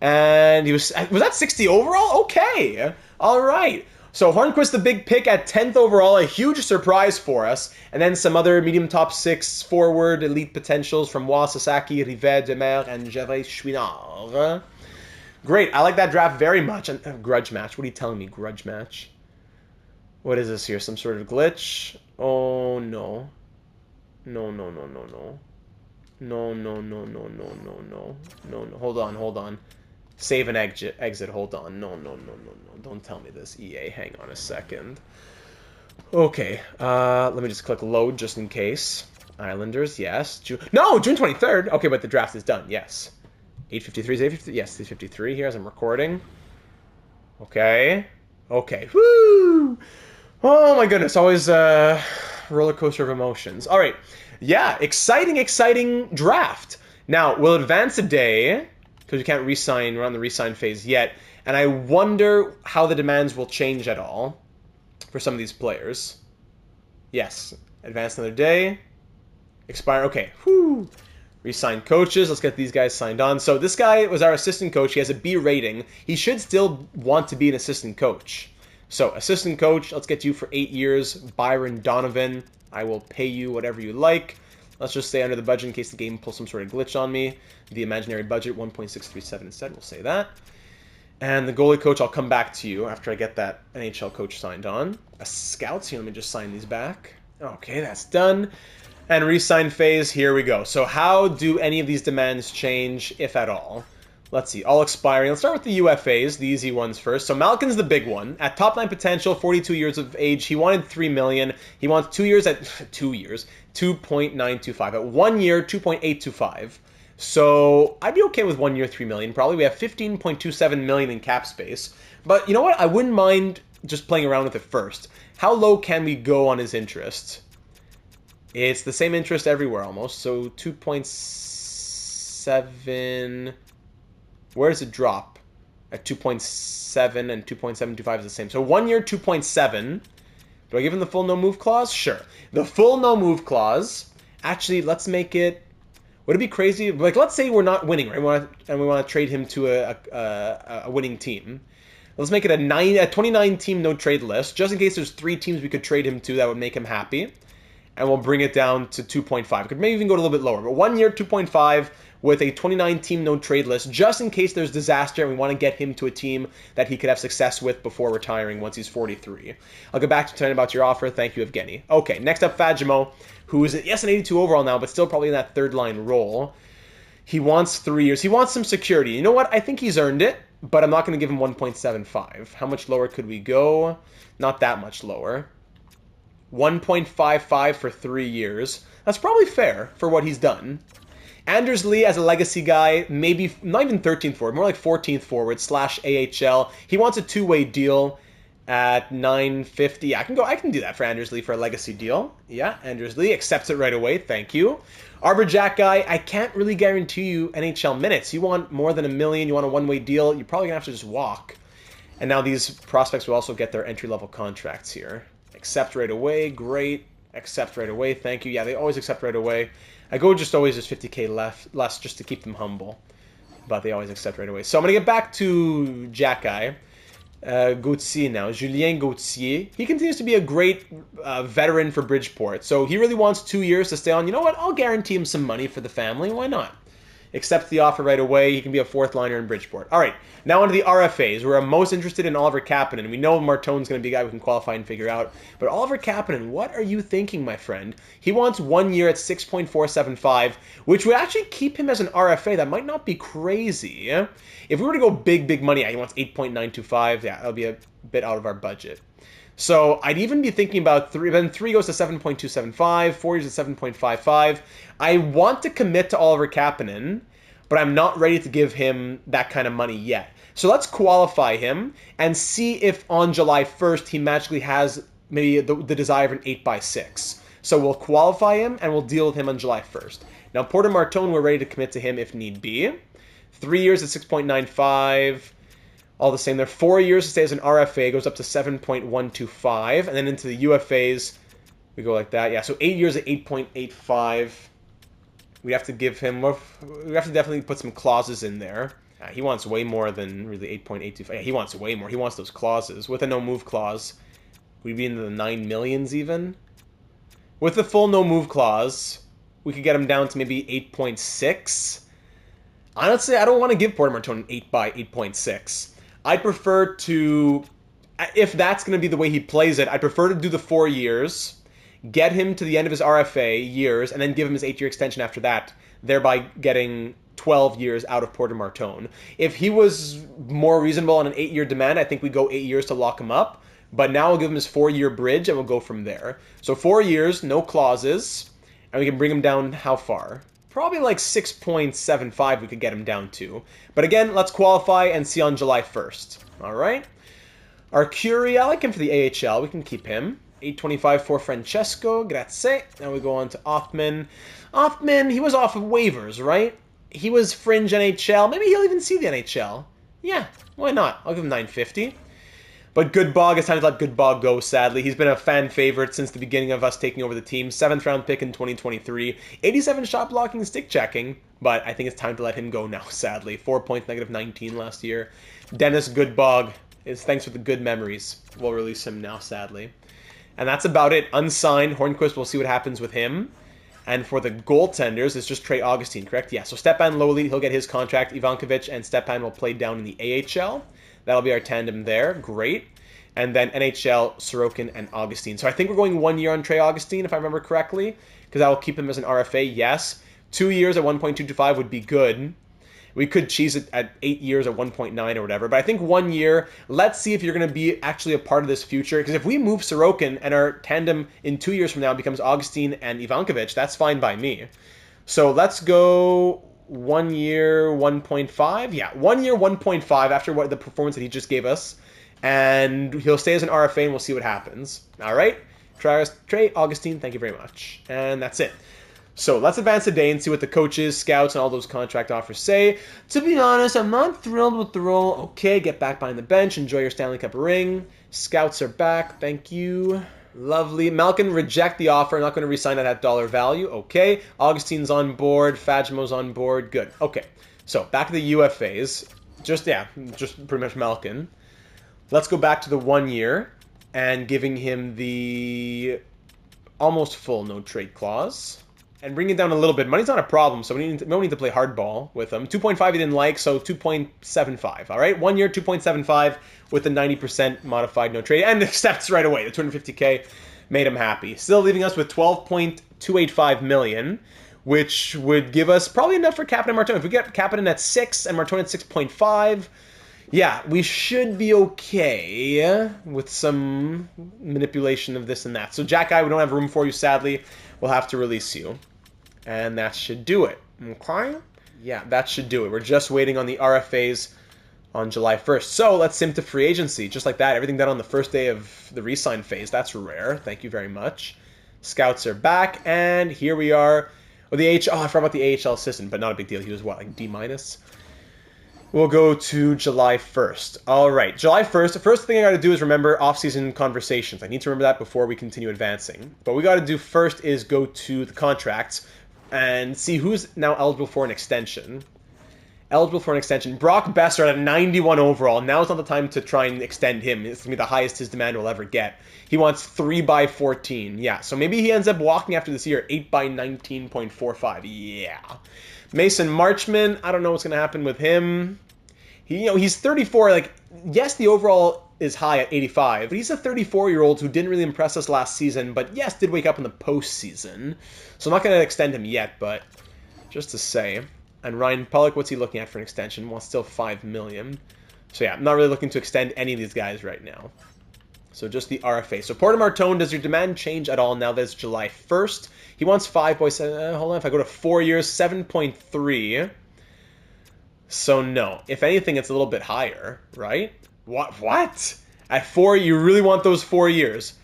And he was that 60 overall? Okay. All right. So Hornquist, the big pick at 10th overall, a huge surprise for us. And then some other medium top 6 forward elite potentials from Waugh, Sasaki, Rivet, Demer, and Gervais-Chouinard. Great. I like that draft very much. And grudge match. What are you telling me? Grudge match. What is this here? Some sort of glitch? Oh, no. No. Hold on. Save and exit. Hold on. No. Don't tell me this, EA. Hang on a second. Okay. Let me just click load just in case. Islanders, yes. June 23rd. Okay, but the draft is done. Yes. 8:53 is 8:53. Yes, 8:53 here as I'm recording. Okay. Woo! Oh my goodness. Always a roller coaster of emotions. All right. Yeah, exciting draft. Now, we'll advance a day. because we can't re-sign. We're on the re-sign phase yet. And I wonder how the demands will change at all for some of these players. Yes. Advance another day. Expire. Okay. Whew. Re-sign coaches. Let's get these guys signed on. So this guy was our assistant coach. He has a B rating. He should still want to be an assistant coach. So assistant coach, let's get you for 8 years. Byron Donovan. I will pay you whatever you like. Let's just stay under the budget in case the game pulls some sort of glitch on me. The imaginary budget, 1.637 instead. We'll say that. And the goalie coach, I'll come back to you after I get that NHL coach signed on. A scouts here, let me just sign these back. Okay, that's done. And re-sign phase, here we go. So how do any of these demands change, if at all? Let's see, all expiring. Let's start with the UFAs, the easy ones first. So Malkin's the big one. At top 9 potential, 42 years of age, he wanted $3 million. He wants 2 years at 2 years, 2.925. At 1 year, 2.825. So I'd be okay with 1 year, $3 million. Probably we have 15.27 million in cap space. But you know what? I wouldn't mind just playing around with it first. How low can we go on his interest? It's the same interest everywhere almost. So 2.7. Where does it drop? At 2.7 and 2.725 is the same. So 1 year, 2.7. Do I give him the full no move clause? Sure. The full no move clause. Actually, let's make it. Would it be crazy? Like, let's say we're not winning, right? We want to trade him to a winning team. Let's make it a 29 team no trade list, just in case there's 3 teams we could trade him to that would make him happy. And we'll bring it down to 2.5. We could maybe even go a little bit lower, but 1 year, 2.5 with a 29 team no trade list, just in case there's disaster and we want to get him to a team that he could have success with before retiring once he's 43. I'll get back to telling about your offer. Thank you, Evgeny. Okay, next up, Fajimo, who is, yes, an 82 overall now, but still probably in that third line role. He wants 3 years. He wants some security. You know what? I think he's earned it, but I'm not going to give him 1.75. How much lower could we go? Not that much lower. 1.55 for 3 years. That's probably fair for what he's done. Anders Lee as a legacy guy, maybe not even 13th forward, more like 14th forward / AHL. He wants a 2-way deal at 950. I can do that for Anders Lee for a legacy deal. Yeah, Anders Lee accepts it right away. Thank you. Arbor Jack guy, I can't really guarantee you NHL minutes. You want more than $1 million, you want a 1-way deal, you're probably going to have to just walk. And now these prospects will also get their entry-level contracts here. Accept right away, great. Accept right away, thank you. Yeah, they always accept right away. I go just always just 50K less just to keep them humble. But they always accept right away. So I'm going to get back to Jack guy. Gauthier now, Julien Gauthier. He continues to be a great veteran for Bridgeport. So he really wants 2 years to stay on. You know what? I'll guarantee him some money for the family. Why not? Accepts the offer right away. He can be a 4th liner in Bridgeport. All right, now onto the RFAs. We're most interested in Oliver Kapanen. We know Martone's going to be a guy we can qualify and figure out. But Oliver Kapanen, what are you thinking, my friend? He wants 1 year at 6.475, which would actually keep him as an RFA. That might not be crazy. If we were to go big money, he wants 8.925. Yeah, that'll be a bit out of our budget. So I'd even be thinking about 3. Then 3 goes to 7.275. 4 years at 7.55. I want to commit to Oliver Kapanen, but I'm not ready to give him that kind of money yet. So let's qualify him and see if on July 1st he magically has maybe the desire of an 8x6. So we'll qualify him and we'll deal with him on July 1st. Now Porter Martone, we're ready to commit to him if need be. 3 years at 6.95. All the same there. 4 years to stay as an RFA goes up to 7.125. And then into the UFAs, we go like that. Yeah, so 8 years at 8.85. We have to give him, we have to definitely put some clauses in there. He wants way more than really 8.825. Yeah, he wants way more. He wants those clauses. With a no-move clause, we'd be into the 9 millions even. With the full no-move clause, we could get him down to maybe 8.6. Honestly, I don't want to give Porter Martone an 8 by 8.6. I'd prefer to, if that's going to be the way he plays it, I'd prefer to do the 4 years, get him to the end of his RFA years, and then give him his 8-year extension after that, thereby getting 12 years out of Porter Martone. If he was more reasonable on an 8-year demand, I think we'd go 8 years to lock him up. But now we'll give him his 4-year bridge, and we'll go from there. So 4 years, no clauses, and we can bring him down how far? Probably like 6.75 we could get him down to. But again, let's qualify and see on July 1st. All right. Arcuri, I like him for the AHL. We can keep him. 8.25 for Francesco. Grazie. Now we go on to Offman. Offman, he was off of waivers, right? he was fringe NHL. Maybe he'll even see the NHL. Yeah, why not? I'll give him 950. But Goodbog, it's time to let Goodbog go, sadly. He's been a fan favorite since the beginning of us taking over the team. 7th round pick in 2023. 87 shot blocking and stick checking. But I think it's time to let him go now, sadly. 4 points, -19 last year. Dennis Goodbog, thanks for the good memories. We'll release him now, sadly. And that's about it. Unsigned. Hornquist, we'll see what happens with him. And for the goaltenders, it's just Trey Augustine, correct? Yeah, so Stepan Lowly, he'll get his contract. Ivankovic and Stepan will play down in the AHL. That'll be our tandem there. Great. And then NHL, Sorokin, and Augustine. So I think we're going 1 year on Trey Augustine, if I remember correctly, because I will keep him as an RFA, yes. 2 years at 1.225 would be good. We could cheese it at 8 years at 1.9 or whatever. But I think 1 year, let's see if you're going to be actually a part of this future. Because if we move Sorokin and our tandem in 2 years from now becomes Augustine and Ivankovic, that's fine by me. So let's go 1 year, 1.5. Yeah, 1 year, 1.5 after what the performance that he just gave us. And he'll stay as an RFA and we'll see what happens. All right? Trey Augustine, thank you very much. And that's it. So let's advance today and see what the coaches, scouts, and all those contract offers say. To be honest, I'm not thrilled with the role. Okay, get back behind the bench. Enjoy your Stanley Cup ring. Scouts are back. Thank you. Lovely. Malkin, reject the offer. I'm not going to re-sign at dollar value. Okay. Augustine's on board. Fajmo's on board. Good. Okay. So back to the UFAs. Just pretty much Malkin. Let's go back to the 1 year and giving him the almost full no trade clause. And bring it down a little bit. Money's not a problem, so we don't need to play hardball with him. 2.5 he didn't like, so 2.75. All right, 1 year, 2.75 with the 90% modified no trade. And accepts right away. The 250K made him happy. Still leaving us with 12.285 million, which would give us probably enough for Kapanen and Martin. If we get Kapanen at 6 and Martin at 6.5, yeah, we should be okay with some manipulation of this and that. So, Jack Guy, we don't have room for you, sadly. We'll have to release you. And that should do it. Okay? Yeah, that should do it. We're just waiting on the RFAs on July 1st. So, let's sim to free agency. Just like that. Everything done on the first day of the re-sign phase. That's rare. Thank you very much. Scouts are back. And here we are. Oh, I forgot about the AHL assistant, but not a big deal. He was, what, like D-? We'll go to July 1st. All right, July 1st. The first thing I got to do is remember off-season conversations. I need to remember that before we continue advancing. But what we got to do first is go to the contracts and see who's now eligible for an extension. Eligible for an extension. Brock Besser at a 91 overall. Now is not the time to try and extend him. It's going to be the highest his demand will ever get. He wants 3/14. Yeah, so maybe he ends up walking after this year. 8/19.45. Yeah. Mason Marchman, I don't know what's going to happen with him. He's 34. Like, yes, the overall is high at 85, but he's a 34-year-old who didn't really impress us last season, but yes, did wake up in the postseason. So I'm not going to extend him yet, but just to say. And Ryan Pulock, what's he looking at for an extension? Well, still $5 million. So yeah, I'm not really looking to extend any of these guys right now. So just the RFA. So Porter Martone, does your demand change at all now that it's July 1st? He wants 5 boys. Hold on, if I go to 4 years, 7.3. So no. If anything, it's a little bit higher, right? What? At 4, you really want those 4 years?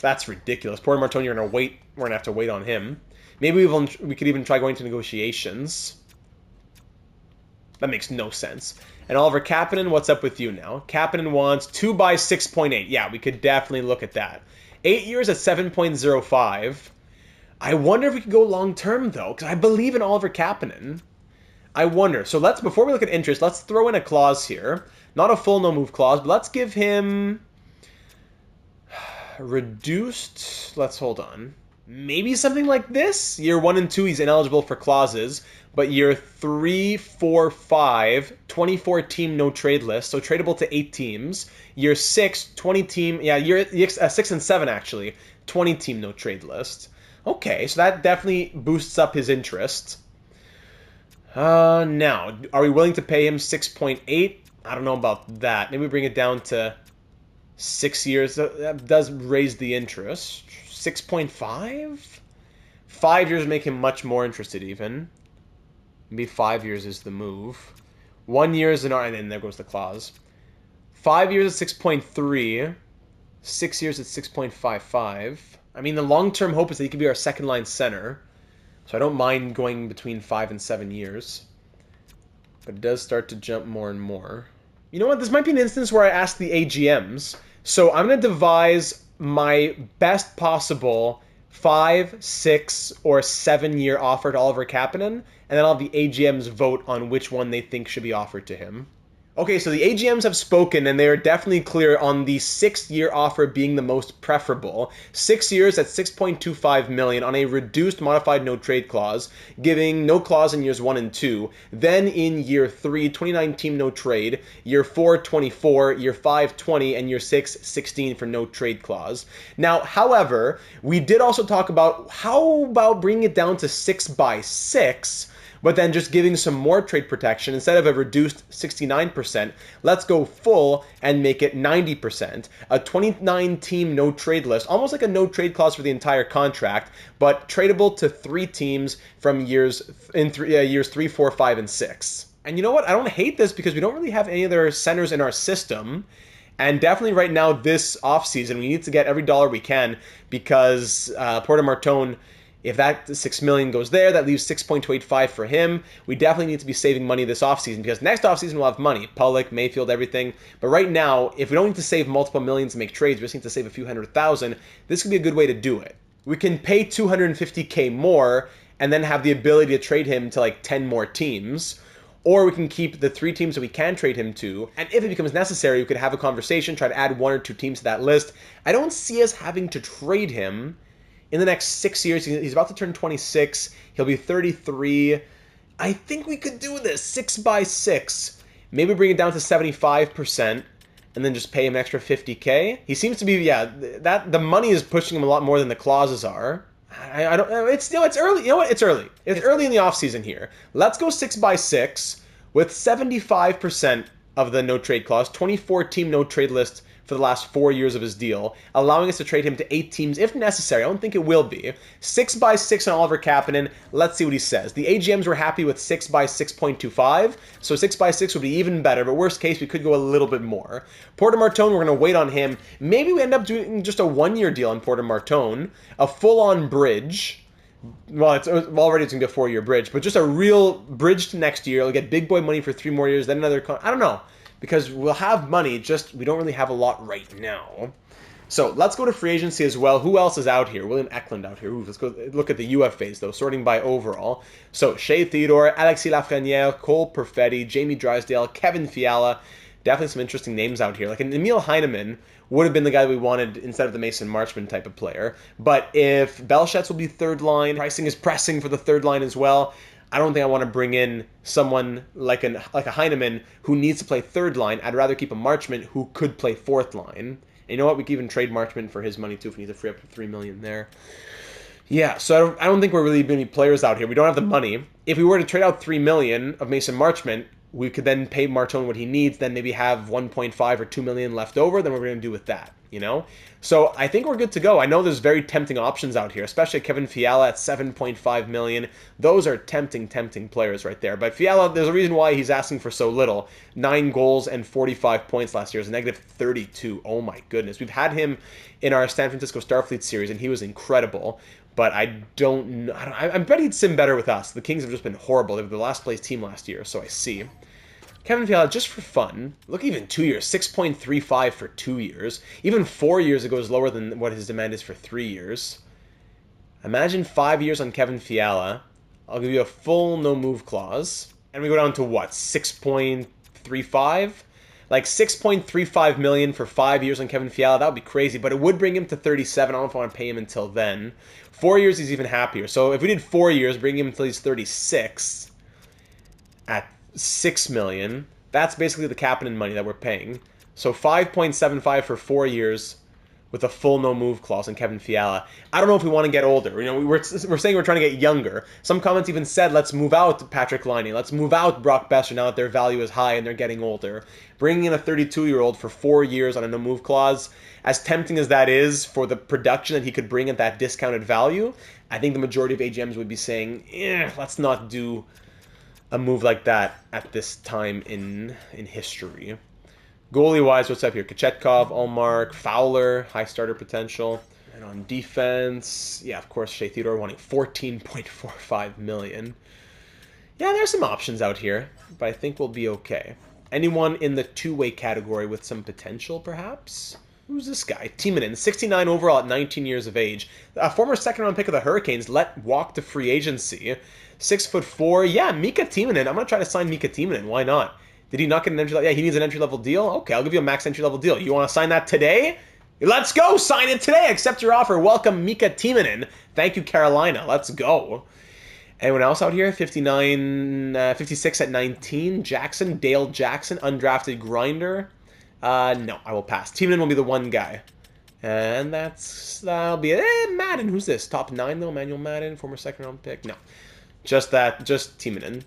That's ridiculous. Porter Martone, you're gonna wait. We're gonna have to wait on him. Maybe we could even try going to negotiations. That makes no sense. And Oliver Kapanen, what's up with you now? Kapanen wants 2 by 6.8. Yeah, we could definitely look at that. 8 years at 7.05. I wonder if we could go long term though, because I believe in Oliver Kapanen. I wonder. So before we look at interest, let's throw in a clause here. Not a full no move clause, but let's give him reduced. Let's hold on. Maybe something like this. Year 1 and 2, he's ineligible for clauses. But year 3, 4, 5, 24 team no trade list. So tradable to 8 teams. Year 6, 20 team. Yeah, year 6 and 7 actually. 20 team no trade list. Okay, so that definitely boosts up his interest. Now, are we willing to pay him 6.8? I don't know about that. Maybe we bring it down to 6 years. That does raise the interest. 6.5? 5 years make him much more interested even. Maybe 5 years is the move. 1 year is and then there goes the clause. 5 years at 6.3. 6 years at 6.55. I mean, the long-term hope is that he could be our second-line center. So I don't mind going between 5 and 7 years. But it does start to jump more and more. You know what? This might be an instance where I ask the AGMs. So I'm going to devise my best possible 5, 6, or 7 year offer to Oliver Kapanen, and then I'll have the AGMs vote on which one they think should be offered to him. Okay, so the AGMs have spoken, and they are definitely clear on the 6-year offer being the most preferable. 6 years at $6.25 million on a reduced modified no trade clause, giving no clause in years 1 and 2. Then in year 3, 29 team no trade. Year 4, 24. Year 5, 20. And year 6, 16 for no trade clause. Now, however, we did also talk about how about bringing it down to 6x6, but then just giving some more trade protection. Instead of a reduced 69%, let's go full and make it 90%. A 29-team no-trade list, almost like a no-trade clause for the entire contract, but tradable to 3 teams from years 3, 4, 5, and 6. And you know what? I don't hate this because we don't really have any other centers in our system. And definitely right now, this offseason, we need to get every dollar we can because Porter Martone, if that $6 million goes there, that leaves $6.285 for him. We definitely need to be saving money this offseason because next offseason we'll have money. Pollock, Mayfield, everything. But right now, if we don't need to save multiple millions to make trades, we just need to save a few $100,000, this could be a good way to do it. We can pay $250K more and then have the ability to trade him to like 10 more teams. Or we can keep the 3 teams that we can trade him to, and if it becomes necessary, we could have a conversation, try to add 1 or 2 teams to that list. I don't see us having to trade him in the next 6 years. He's about to turn 26. He'll be 33. I think we could do this 6x6. Maybe bring it down to 75%, and then just pay him an extra $50K. He seems to be, that the money is pushing him a lot more than the clauses are. I don't. It's early. You know what? It's early. It's early in the offseason here. Let's go 6x6 with 75% of the no trade clause, 24-team no trade list for the last 4 years of his deal, allowing us to trade him to 8 teams if necessary. I don't think it will be. 6x6 on Oliver Kapanen. Let's see what he says. The AGMs were happy with 6x6.25, so 6x6 would be even better, but worst case, we could go a little bit more. Porter Martone, we're going to wait on him. Maybe we end up doing just a 1-year deal on Porter Martone, a full-on bridge. Well, it's going to be a 4-year bridge, but just a real bridge to next year. We'll get big boy money for 3 more years, then another... I don't know. Because we'll have money, just we don't really have a lot right now. So let's go to free agency as well. Who else is out here? William Eklund out here. Ooh, let's go look at the UFAs, though, sorting by overall. So Shea Theodore, Alexis Lafreniere, Cole Perfetti, Jamie Drysdale, Kevin Fiala. Definitely some interesting names out here. Like an Emil Heineman would have been the guy we wanted instead of the Mason Marchment type of player. But if Belchetz will be third line, pricing is pressing for the third line as well. I don't think I want to bring in someone like a Heineman who needs to play third line. I'd rather keep a Marchment who could play fourth line. And you know what? We could even trade Marchment for his money too if we need to free up $3 million there. Yeah, so I don't think we're really going to be players out here. We don't have the money. If we were to trade out $3 million of Mason Marchment, we could then pay Martone what he needs, then maybe have 1.5 or 2 million left over. Then what we're going to do with that, you know? So I think we're good to go. I know there's very tempting options out here, especially Kevin Fiala at 7.5 million. Those are tempting players right there. But Fiala, there's a reason why he's asking for so little. 9 goals and 45 points last year. It's a negative 32. Oh my goodness. We've had him in our San Francisco Starfleet series, and he was incredible. But I don't know. I'm betting it's sim better with us. The Kings have just been horrible. They were the last place team last year, so I see. Kevin Fiala, just for fun. Look, even 2 years, 6.35 for 2 years. Even 4 years ago is lower than what his demand is for 3 years. Imagine 5 years on Kevin Fiala. I'll give you a full no-move clause. And we go down to what, 6.35? Like 6.35 million for 5 years on Kevin Fiala. That would be crazy, but it would bring him to 37. I don't know if I want to pay him until then. 4 years, he's even happier. So if we did 4 years, bring him until he's 36 at 6 million. That's basically the Kapanen money that we're paying. So 5.75 for 4 years with a full no-move clause on Kevin Fiala. I don't know if we want to get older. You know, we're saying we're trying to get younger. Some comments even said, let's move out Patrick Laine. Let's move out Brock Besser now that their value is high and they're getting older. Bringing in a 32-year-old for 4 years on a no-move clause, as tempting as that is for the production that he could bring at that discounted value, I think the majority of AGMs would be saying, let's not do a move like that at this time in history. Goalie-wise, what's up here? Kachetkov, Allmark, Fowler, high starter potential. And on defense, yeah, of course, Shea Theodore wanting 14.45 million. Yeah, there's some options out here, but I think we'll be okay. Anyone in the two-way category with some potential, perhaps? Who's this guy? Timonen, 69 overall at 19 years of age. A former second-round pick of the Hurricanes, let walk to free agency. 6'4". Yeah, Mika Timonen. I'm going to try to sign Mika Timonen. Why not? Did he not get an entry level? Yeah, he needs an entry-level deal? Okay, I'll give you a max entry-level deal. You want to sign that today? Let's go! Sign it today! Accept your offer. Welcome, Mika Timonen. Thank you, Carolina. Let's go. Anyone else out here? 56 at 19. Jackson, Dale Jackson, undrafted grinder. No, I will pass. Timonen will be the one guy. And that'll be it. Madden, who's this? Top 9 though? Manuel Madden, former second round pick? No. Just Timonen.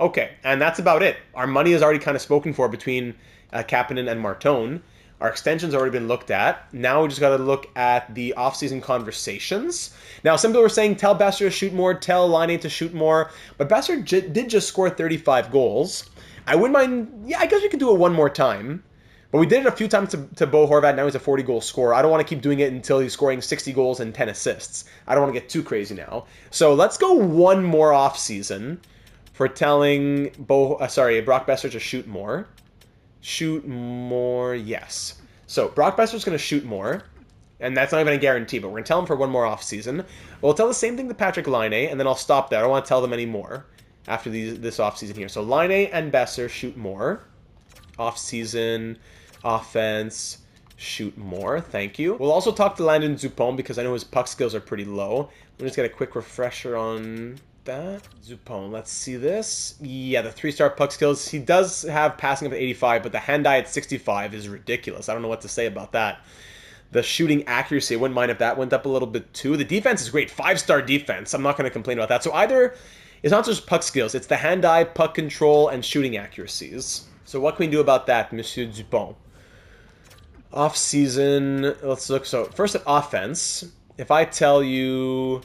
Okay, and that's about it. Our money is already kind of spoken for between Kapanen and Martone. Our extension's already been looked at. Now we just got to look at the offseason conversations. Now, some people were saying tell Boeser to shoot more, tell Laine to shoot more, but Boeser did just score 35 goals. I wouldn't mind, yeah, I guess we could do it one more time. But we did it a few times to Bo Horvat. Now he's a 40-goal scorer. I don't want to keep doing it until he's scoring 60 goals and 10 assists. I don't want to get too crazy now. So let's go one more offseason for telling Brock Boeser to shoot more. Shoot more, yes. So Brock Boeser's going to shoot more, and that's not even a guarantee, but we're going to tell him for one more offseason. We'll tell the same thing to Patrick Laine, and then I'll stop there. I don't want to tell them anymore after this offseason here. So Laine and Boeser shoot more. Offseason, offense, shoot more. Thank you. We'll also talk to Landon Dupont because I know his puck skills are pretty low. Let me just get a quick refresher on that. Dupont, let's see this. Yeah, the 3-star puck skills. He does have passing up at 85, but the hand-eye at 65 is ridiculous. I don't know what to say about that. The shooting accuracy, I wouldn't mind if that went up a little bit too. The defense is great. 5-star defense. I'm not going to complain about that. So either, it's not just puck skills. It's the hand-eye, puck control, and shooting accuracies. So what can we do about that, Monsieur Dupont? Off-season, let's look. So first at offense. If I tell you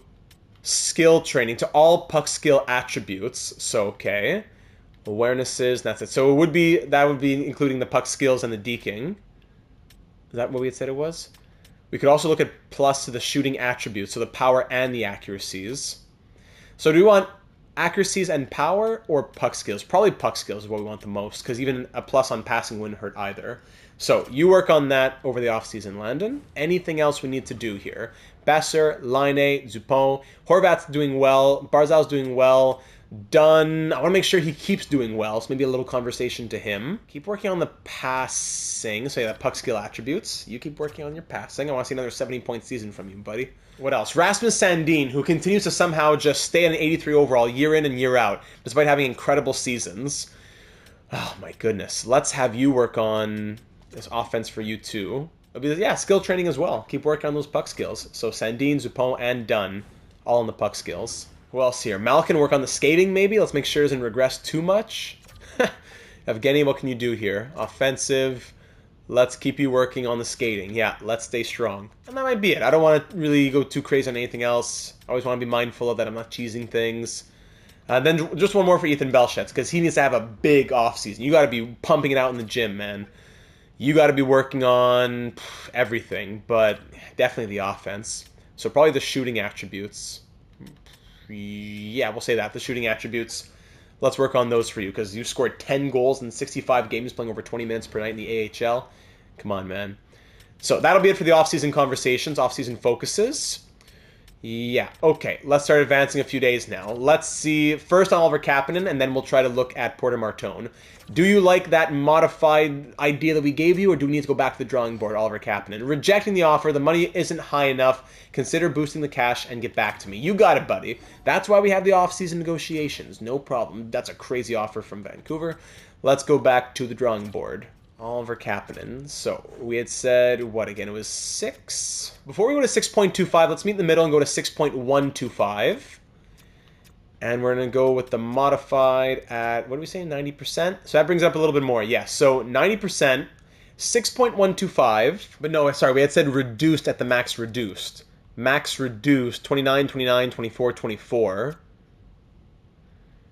skill training to all puck skill attributes, so okay. Awarenesses, that's it. So that would be including the puck skills and the deking. Is that what we had said it was? We could also look at plus to the shooting attributes, so the power and the accuracies. So do we want accuracies and power or puck skills? Probably puck skills is what we want the most, because even a plus on passing wouldn't hurt either. So you work on that over the offseason, Landon. Anything else we need to do here? Boeser, Laine, Dupont. Horvat's doing well. Barzal's doing well. Dunn, I want to make sure he keeps doing well, so maybe a little conversation to him. Keep working on the passing, so yeah, puck skill attributes. You keep working on your passing. I want to see another 70-point season from you, buddy. What else? Rasmus Sandin, who continues to somehow just stay at an 83 overall year in and year out, despite having incredible seasons. Oh my goodness. Let's have you work on this offense for you too. Yeah, skill training as well. Keep working on those puck skills. So Sandin, Dupont, and Dunn, all on the puck skills. Who else here? Malkin work on the skating maybe. Let's make sure it doesn't regress too much. Evgeny, what can you do here? Offensive. Let's keep you working on the skating. Yeah, let's stay strong. And that might be it. I don't want to really go too crazy on anything else. I always want to be mindful of that I'm not cheesing things. Then just one more for Ethan Belchetz, because he needs to have a big offseason. You got to be pumping it out in the gym, man. You got to be working on everything, but definitely the offense. So probably the shooting attributes. Yeah, we'll say that. The shooting attributes. Let's work on those for you, because you scored 10 goals in 65 games playing over 20 minutes per night in the AHL. Come on, man. So that'll be it for the offseason conversations, offseason focuses. Yeah, okay. Let's start advancing a few days now. Let's see, first on Oliver Kapanen, and then we'll try to look at Porter Martone. Do you like that modified idea that we gave you, or do we need to go back to the drawing board, Oliver Kapanen? Rejecting the offer, the money isn't high enough. Consider boosting the cash and get back to me. You got it, buddy. That's why we have the off-season negotiations. No problem. That's a crazy offer from Vancouver. Let's go back to the drawing board. Oliver Kapanen. So we had said, what again? It was 6. Before we go to 6.25, let's meet in the middle and go to 6.125. And we're going to go with the modified at, what do we say, 90%? So that brings up a little bit more. Yes, so 90%, 6.125. But no, sorry, we had said reduced at the max reduced. Max reduced, 29, 29, 24, 24.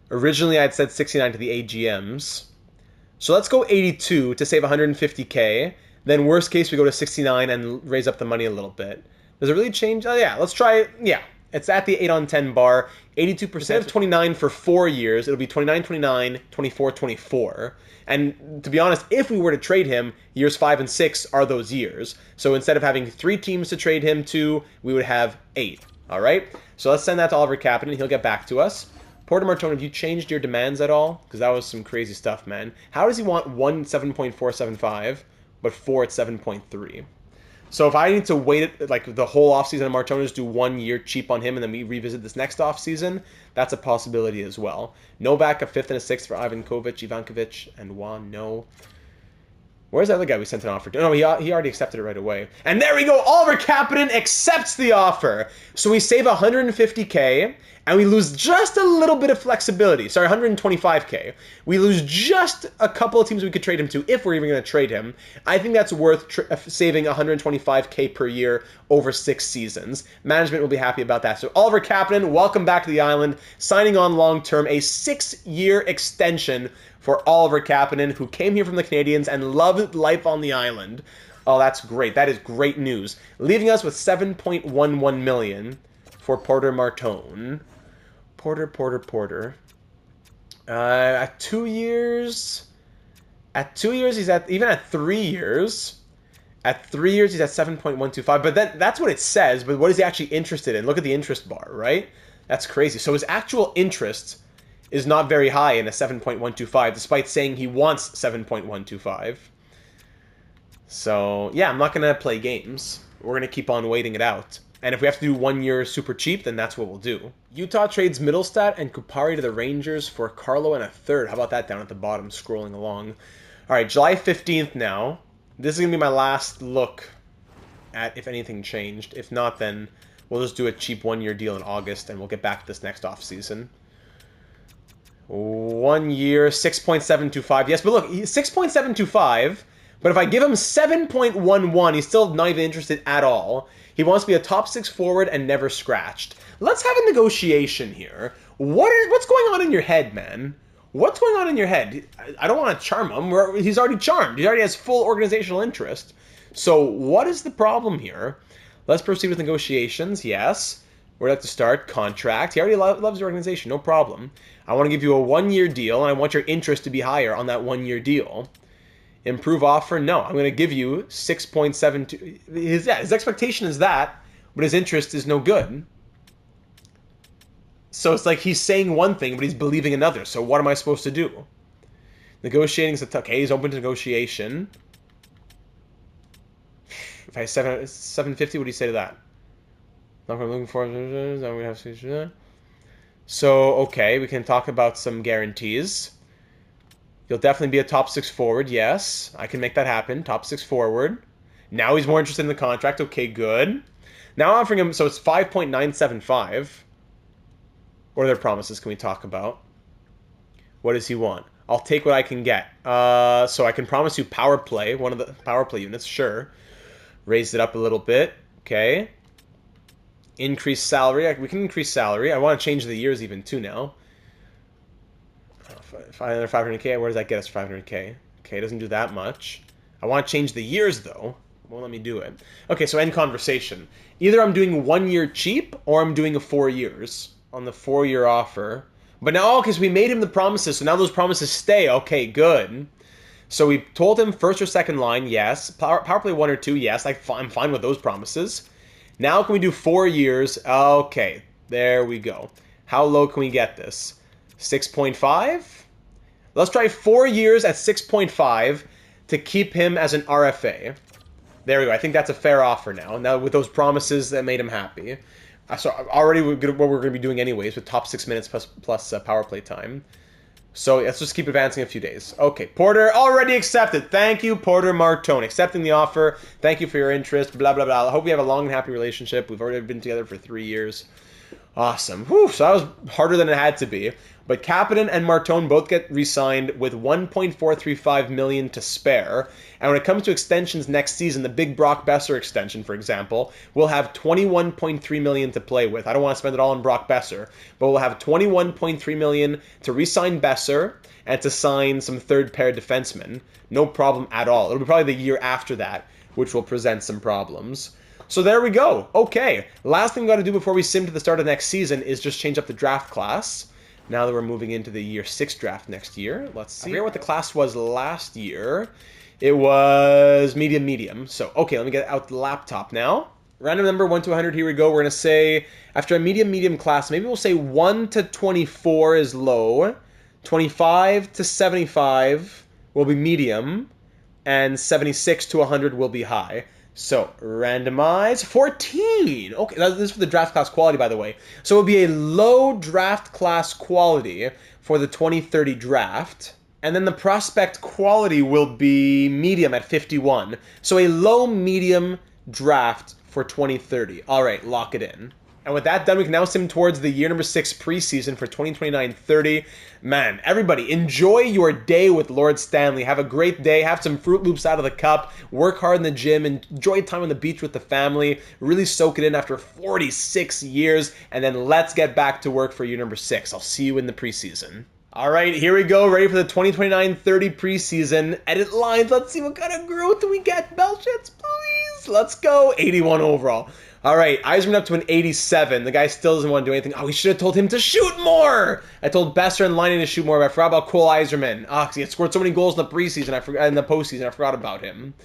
Originally, I had said 69 to the AGMs. So let's go 82 to save 150K. Then worst case, we go to 69 and raise up the money a little bit. Does it really change? Oh, yeah, let's try it. Yeah, it's at the 8 on 10 bar. 82%. Instead of 29 for 4 years, it'll be 29, 29, 24, 24. And to be honest, if we were to trade him, years 5 and 6 are those years. So instead of having 3 teams to trade him to, we would have 8. All right? So let's send that to Oliver Kapanen. He'll get back to us. Porter Martone, have you changed your demands at all? Because that was some crazy stuff, man. How does he want 1 at 7.475, but 4 at 7.3? So if I need to wait it like the whole offseason on Martone, just do 1 year cheap on him, and then we revisit this next offseason, that's a possibility as well. Novak, a 5th and a 6th for Ivan Ivankovic, and Juan, no. Where's the other guy we sent an offer to? No, he already accepted it right away. And there we go! Oliver Kapanen accepts the offer! So we save $150K, and we lose just a little bit of flexibility. Sorry, $125K. We lose just a couple of teams we could trade him to, if we're even going to trade him. I think that's worth saving $125K per year over 6 seasons. Management will be happy about that. So Oliver Kapanen, welcome back to the island. Signing on long-term, a 6-year extension for Oliver Kapanen, who came here from the Canadiens and loved life on the island. Oh, that's great. That is great news. Leaving us with $7.11 million for Porter Martone. Porter. At 2 years... At 2 years, he's at... Even at 3 years... At 3 years, he's at 7.125. But then that's what it says. But what is he actually interested in? Look at the interest bar, right? That's crazy. So his actual interest is not very high in a 7.125, despite saying he wants 7.125. So, yeah, I'm not going to play games. We're going to keep on waiting it out. And if we have to do 1 year super cheap, then that's what we'll do. Utah trades Middlestat and Kupari to the Rangers for Carlo and a 3rd. How about that down at the bottom, scrolling along? All right, July 15th now. This is going to be my last look at if anything changed. If not, then we'll just do a cheap 1 year deal in August, and we'll get back to this next offseason. 1 year, 6.725. Yes, but look, 6.725, but if I give him 7.11, he's still not even interested at all. He wants to be a top 6 forward and never scratched. Let's have a negotiation here. What's going on in your head, man? What's going on in your head? I don't want to charm him. He's already charmed. He already has full organizational interest. So what is the problem here? Let's proceed with negotiations. Yes. We'd like to start. Contract. He already loves the organization. No problem. I want to give you a 1 year deal, and I want your interest to be higher on that 1 year deal. Improve offer? No. I'm going to give you 6.72. His expectation is that, but his interest is no good. So it's like he's saying one thing, but he's believing another. So what am I supposed to do? Negotiating is okay. He's open to negotiation. If I have 750, what do you say to that? Not what I'm looking for. So, okay, we can talk about some guarantees. You'll definitely be a top 6 forward, yes. I can make that happen. Top 6 forward. Now he's more interested in the contract. Okay, good. Now I'm offering him, so it's 5.975. What other promises can we talk about? What does he want? I'll take what I can get. So I can promise you power play, one of the power play units, sure. Raise it up a little bit. Okay. Increase salary. We can increase salary. I want to change the years even too now. 500K. Where does that get us? 500K. Okay, it doesn't do that much. I want to change the years though. Won't let me do it. Okay, so end conversation. Either I'm doing 1 year cheap or I'm doing a 4 years on the 4 year offer. But now, because we made him the promises, so now those promises stay. Okay, good. So we told him first or second line, yes. Power play 1 or 2, yes. I'm fine with those promises. Now can we do 4 years? Okay, there we go. How low can we get this? 6.5? Let's try 4 years at 6.5 to keep him as an RFA. There we go. I think that's a fair offer now. Now with those promises that made him happy. So already what we're going to be doing anyways with top 6 minutes plus power play time. So let's just keep advancing a few days. Okay, Porter already accepted. Thank you, Porter Martone. Accepting the offer. Thank you for your interest. Blah, blah, blah. I hope we have a long and happy relationship. We've already been together for 3 years. Awesome. Whew, so that was harder than it had to be. But Kapanen and Martone both get re-signed with $1.435 million to spare. And when it comes to extensions next season, the big Brock Besser extension, for example, we'll have $21.3 million to play with. I don't want to spend it all on Brock Besser, but we'll have $21.3 million to re-sign Besser and to sign some third-pair defensemen. No problem at all. It'll be probably the year after that, which will present some problems. So there we go. Okay, last thing we got to do before we sim to the start of next season is just change up the draft class. Now that we're moving into the year 6 draft next year, let's see. I forget what the class was last year. It was medium. So, okay, let me get out the laptop now. Random number 1 to 100, here we go. We're going to say, after a medium class, maybe we'll say 1 to 24 is low, 25 to 75 will be medium, and 76 to 100 will be high. So, randomize 14. Okay, this is for the draft class quality, by the way. So, it would be a low draft class quality for the 2030 draft. And then the prospect quality will be medium at 51. So, a low medium draft for 2030. All right, lock it in. And with that done, we can now sim towards the year number 6 preseason for 2029-30. Man, everybody, enjoy your day with Lord Stanley. Have a great day. Have some Fruit Loops out of the cup. Work hard in the gym. Enjoy time on the beach with the family. Really soak it in after 46 years. And then let's get back to work for year number 6. I'll see you in the preseason. All right, here we go. Ready for the 2029-30 preseason. Edit lines. Let's see what kind of growth we get. Belshets, please. Let's go. 81 overall. All right, Yzerman up to an 87. The guy still doesn't want to do anything. Oh, we should have told him to shoot more. I told Besser and Liney to shoot more, but I forgot about Cole Yzerman. Because he had scored so many goals in the preseason. In the postseason, I forgot about him.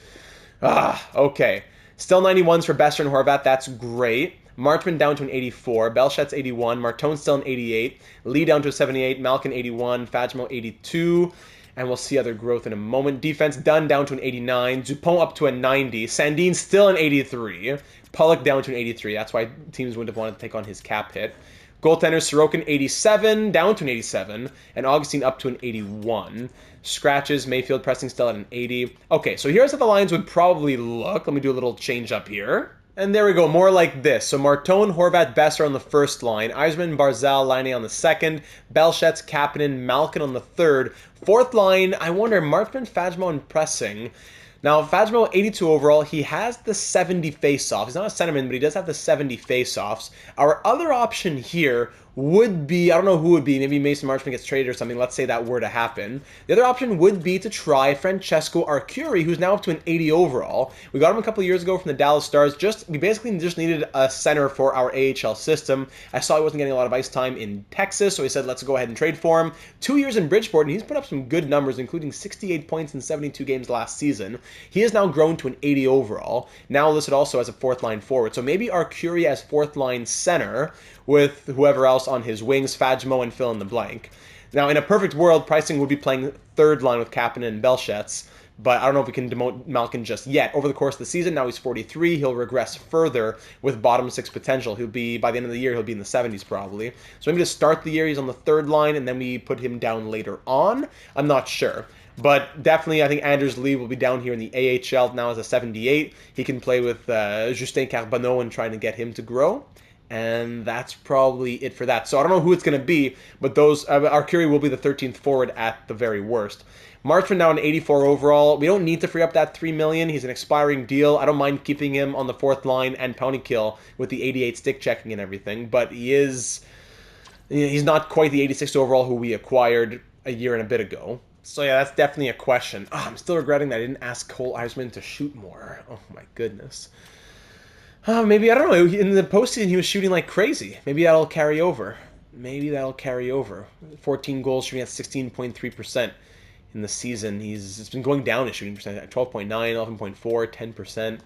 Okay. Still 91s for Besser and Horvat. That's great. Marchman down to an 84. Belchet's 81. Martone still an 88. Lee down to a 78. Malkin 81. Fajmo 82. And we'll see other growth in a moment. Defense done down to an 89. Dupont up to a 90. Sandin still an 83. Pollock down to an 83. That's why teams wouldn't have wanted to take on his cap hit. Goaltender Sorokin 87, down to an 87. And Augustine up to an 81. Scratches, Mayfield pressing still at an 80. Okay, so here's how the lines would probably look. Let me do a little change up here. And there we go, more like this. So Martone, Horvat, Besser on the first line. Yzerman, Barzal, Laine on the second. Belchet's, Kapanen, Malkin on the third. Fourth line, I wonder, Marchman, Fajmo, and pressing. Now, Fajmo, 82 overall, he has the 70 face-offs. He's not a centerman, but he does have the 70 face-offs. Our other option here would be, I don't know who would be, maybe Mason Marchman gets traded or something, let's say that were to happen. The other option would be to try Francesco Arcuri, who's now up to an 80 overall. We got him a couple of years ago from the Dallas Stars. We basically just needed a center for our AHL system. I saw he wasn't getting a lot of ice time in Texas, so he said, let's go ahead and trade for him. 2 years in Bridgeport, and he's put up some good numbers, including 68 points in 72 games last season. He has now grown to an 80 overall, now listed also as a fourth-line forward. So maybe Arcuri as fourth-line center with whoever else on his wings, Fajmo and fill in the blank. Now, in a perfect world, Pricing would be playing third line with Kapanen and Belchet's, but I don't know if we can demote Malkin just yet. Over the course of the season, now he's 43, he'll regress further with bottom 6 potential. He'll be, by the end of the year, he'll be in the 70s probably. So maybe to start the year, he's on the third line, and then we put him down later on. I'm not sure. But definitely, I think Anders Lee will be down here in the AHL now as a 78. He can play with Justin Carbonneau and trying to get him to grow. And that's probably it for that. So I don't know who it's going to be, but those Arcuri will be the 13th forward at the very worst. Marchman now an 84 overall. We don't need to free up that $3 million. He's an expiring deal. I don't mind keeping him on the fourth line and Pony Kill with the 88 stick checking and everything, but he's not quite the 86 overall who we acquired a year and a bit ago. So yeah, that's definitely a question. I'm still regretting that I didn't ask Cole Yzerman to shoot more. Oh my goodness. Maybe, I don't know, in the postseason he was shooting like crazy. Maybe that'll carry over. 14 goals, shooting at 16.3% in the season. It's been going down in shooting percentage at 12.9, 11.4, 10%.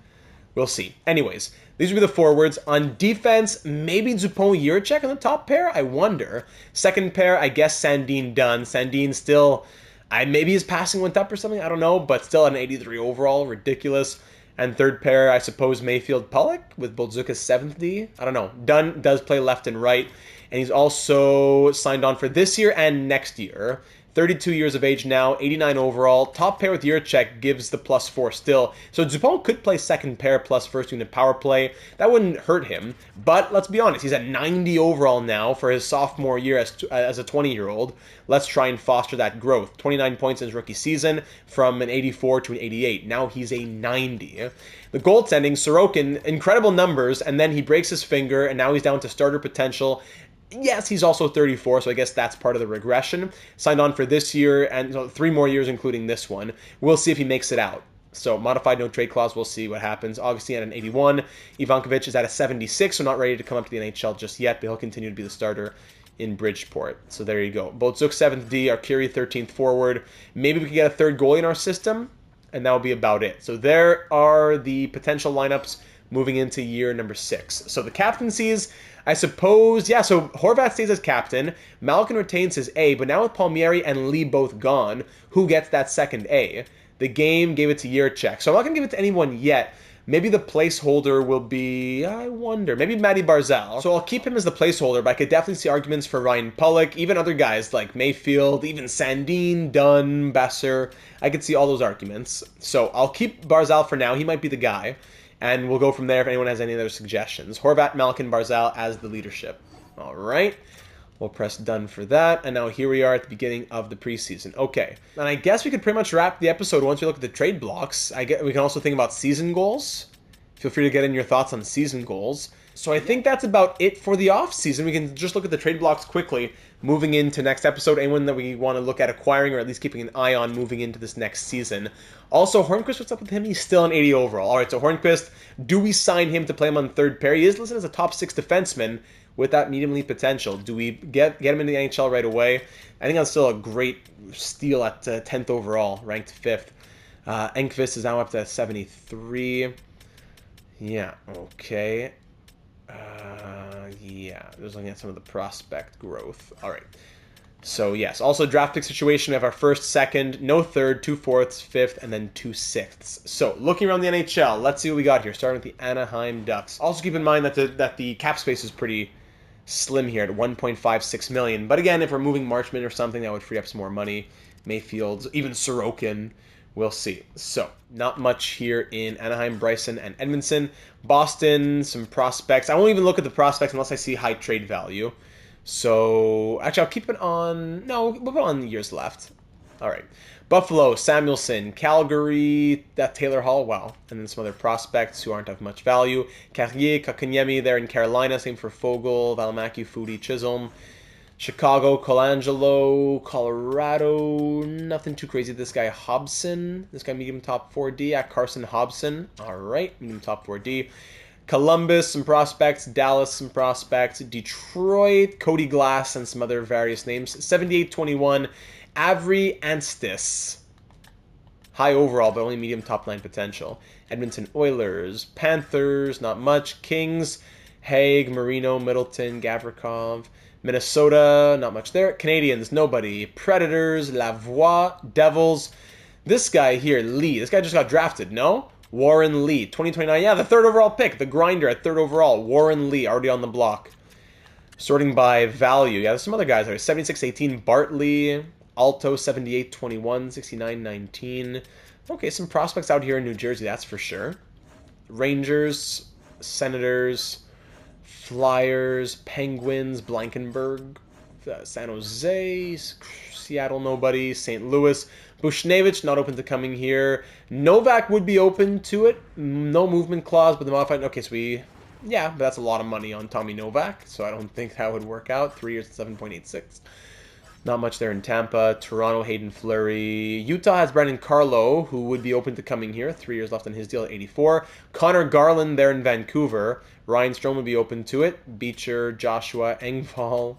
We'll see. Anyways, these will be the forwards. On defense, maybe Dupont, Jiricek on the top pair? I wonder. Second pair, I guess Sandin done. Sandin still, maybe his passing went up or something, I don't know, but still an 83 overall, ridiculous. And third pair, I suppose Mayfield Pollock with Bolzuka's 7th D. I don't know. Dunn does play left and right. And he's also signed on for this year and next year. 32 years of age now, 89 overall. Top pair with Jiricek gives the +4 still. So Dupont could play second pair plus first unit power play. That wouldn't hurt him. But let's be honest, he's at 90 overall now for his sophomore year as a 20-year-old. Let's try and foster that growth. 29 points in his rookie season from an 84 to an 88. Now he's a 90. The goaltending, Sorokin, incredible numbers, and then he breaks his finger, and now he's down to starter potential. Yes, he's also 34, so I guess that's part of the regression. Signed on for this year and 3 more years, including this one. We'll see if he makes it out. So modified no trade clause, we'll see what happens. Augustine at an 81. Ivankovic is at a 76, so not ready to come up to the NHL just yet, but he'll continue to be the starter in Bridgeport. So there you go. Botzuk 7th D, Arcuri 13th forward. Maybe we could get a third goalie in our system, and that will be about it. So there are the potential lineups moving into year number 6. So the captaincies, I suppose, yeah, so Horvat stays as captain. Malkin retains his A, but now with Palmieri and Lee both gone, who gets that second A? The game gave it to Yurchek. So I'm not going to give it to anyone yet. Maybe the placeholder will be, I wonder, maybe Matty Barzal. So I'll keep him as the placeholder, but I could definitely see arguments for Ryan Pulock, even other guys like Mayfield, even Sandin, Dunn, Besser. I could see all those arguments. So I'll keep Barzal for now. He might be the guy. And we'll go from there if anyone has any other suggestions. Horvat, Malkin, Barzal as the leadership. All right. We'll press done for that. And now here we are at the beginning of the preseason. Okay. And I guess we could pretty much wrap the episode once we look at the trade blocks. We can also think about season goals. Feel free to get in your thoughts on season goals. So I think that's about it for the offseason. We can just look at the trade blocks quickly moving into next episode. Anyone that we want to look at acquiring or at least keeping an eye on moving into this next season. Also, Hornquist, what's up with him? He's still an 80 overall. All right, so Hornquist, do we sign him to play him on third pair? He is listed as a top 6 defenseman with that medium elite potential. Do we get him into the NHL right away? I think that's still a great steal at 10th overall, ranked 5th. Enqvist is now up to 73. Yeah, okay. Yeah, just looking at some of the prospect growth. All right. So, yes, also draft pick situation. We have our first, second, no third, 2 fourths, 5th, and then 2 sixths. So, looking around the NHL, let's see what we got here, starting with the Anaheim Ducks. Also keep in mind that the cap space is pretty slim here at 1.56 million. But again, if we're moving Marchman or something, that would free up some more money. Mayfield, even Sorokin. We'll see. So, not much here in Anaheim, Bryson, and Edmondson. Boston, some prospects. I won't even look at the prospects unless I see high trade value. So, actually, I'll keep it on... No, we'll put it on years left. All right. Buffalo, Samuelson, Calgary, that Taylor Hall, wow. And then some other prospects who aren't of much value. Carrier, Kakanyemi there in Carolina. Same for Fogle, Valimaki, Foodie, Chisholm. Chicago, Colangelo, Colorado, nothing too crazy. This guy, Hobson. This guy, medium top 4D. Yeah, Carson Hobson. All right, medium top 4D. Columbus, some prospects. Dallas, some prospects. Detroit, Cody Glass, and some other various names. 78-21. Avery Anstis. High overall, but only medium top 9 potential. Edmonton Oilers. Panthers, not much. Kings, Haig, Marino, Middleton, Gavrikov. Minnesota, not much there. Canadians, nobody. Predators, Lavoie, Devils. This guy here, Lee. This guy just got drafted, no? Warren Lee, 2029. Yeah, the 3rd overall pick. The grinder at 3rd overall. Warren Lee, already on the block. Sorting by value. Yeah, there's some other guys there. 76-18, Bartley. Alto, 78-21, 69-19. Okay, some prospects out here in New Jersey, that's for sure. Rangers, Senators, Flyers, Penguins, Blankenburg, San Jose, Seattle, nobody, St. Louis, Bushnevich, not open to coming here. Novak would be open to it. No movement clause, but the modified... Okay, so yeah, but that's a lot of money on Tommy Novak, so I don't think that would work out. 3 years at 7.86. Not much there in Tampa. Toronto, Hayden Fleury. Utah has Brandon Carlo, who would be open to coming here. 3 years left on his deal at 84. Connor Garland there in Vancouver. Ryan Strome would be open to it. Beecher, Joshua, Engvall.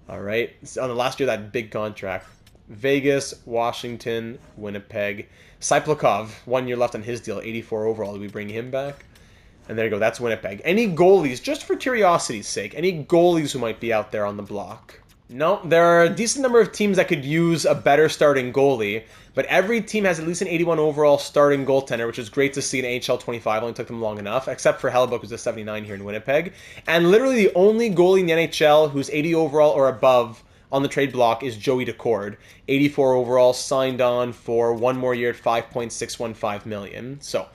All right. On the last year, that big contract. Vegas, Washington, Winnipeg. Cyplakov, 1 year left on his deal, 84 overall. Do we bring him back? And there you go. That's Winnipeg. Any goalies, just for curiosity's sake, any goalies who might be out there on the block? No, there are a decent number of teams that could use a better starting goalie, but every team has at least an 81 overall starting goaltender, which is great to see in NHL 25. Only took them long enough, except for Hellebuck, who's a 79 here in Winnipeg. And literally the only goalie in the NHL who's 80 overall or above on the trade block is Joey Decord. 84 overall, signed on for 1 more year at $5.615 million. So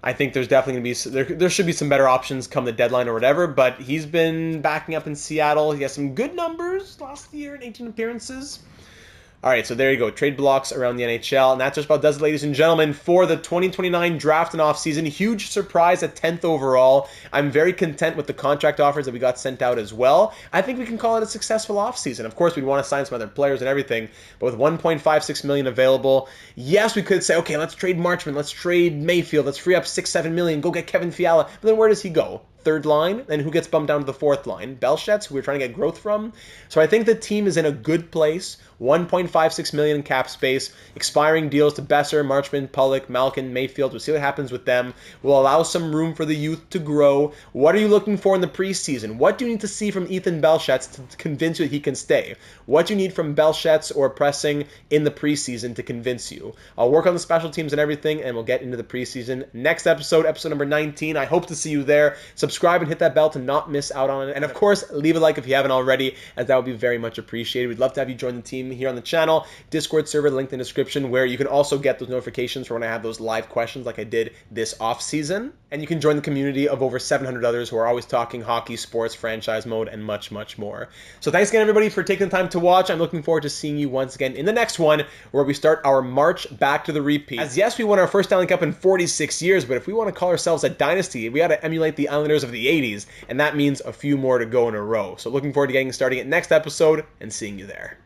I think there's definitely going to be... There should be some better options come the deadline or whatever, but he's been backing up in Seattle. He has some good numbers last year in 18 appearances. All right, so there you go. Trade blocks around the NHL. And that just about does it, ladies and gentlemen, for the 2029 draft and offseason. Huge surprise at 10th overall. I'm very content with the contract offers that we got sent out as well. I think we can call it a successful offseason. Of course, we'd want to sign some other players and everything, but with $1.56 million available, yes, we could say, okay, let's trade Marchman, let's trade Mayfield, let's free up $6-7 million, go get Kevin Fiala. But then where does he go? Third line, and who gets bumped down to the fourth line? Belchetz, who we're trying to get growth from. So I think the team is in a good place. $1.56 million in cap space, expiring deals to Besser, Marchman, Pollock, Malkin, Mayfield. We'll see what happens with them. We'll allow some room for the youth to grow. What are you looking for in the preseason? What do you need to see from Ethan Belchetz to convince you that he can stay? What do you need from Belchetz or Pressing in the preseason to convince you? I'll work on the special teams and everything, and we'll get into the preseason next episode number 19. I hope to see you there. Subscribe and hit that bell to not miss out on it. And of course, leave a like if you haven't already, as that would be very much appreciated. We'd love to have you join the team here on the channel. Discord server linked in the description, where you can also get those notifications for when I have those live questions like I did this off season. And you can join the community of over 700 others who are always talking hockey, sports, franchise mode, and much, much more. So thanks again, everybody, for taking the time to watch. I'm looking forward to seeing you once again in the next one, where we start our march back to the repeat. As yes, we won our first Stanley Cup in 46 years, but if we want to call ourselves a dynasty, we got to emulate the Islanders of the 80s, and that means a few more to go in a row. So looking forward to getting starting it next episode and seeing you there.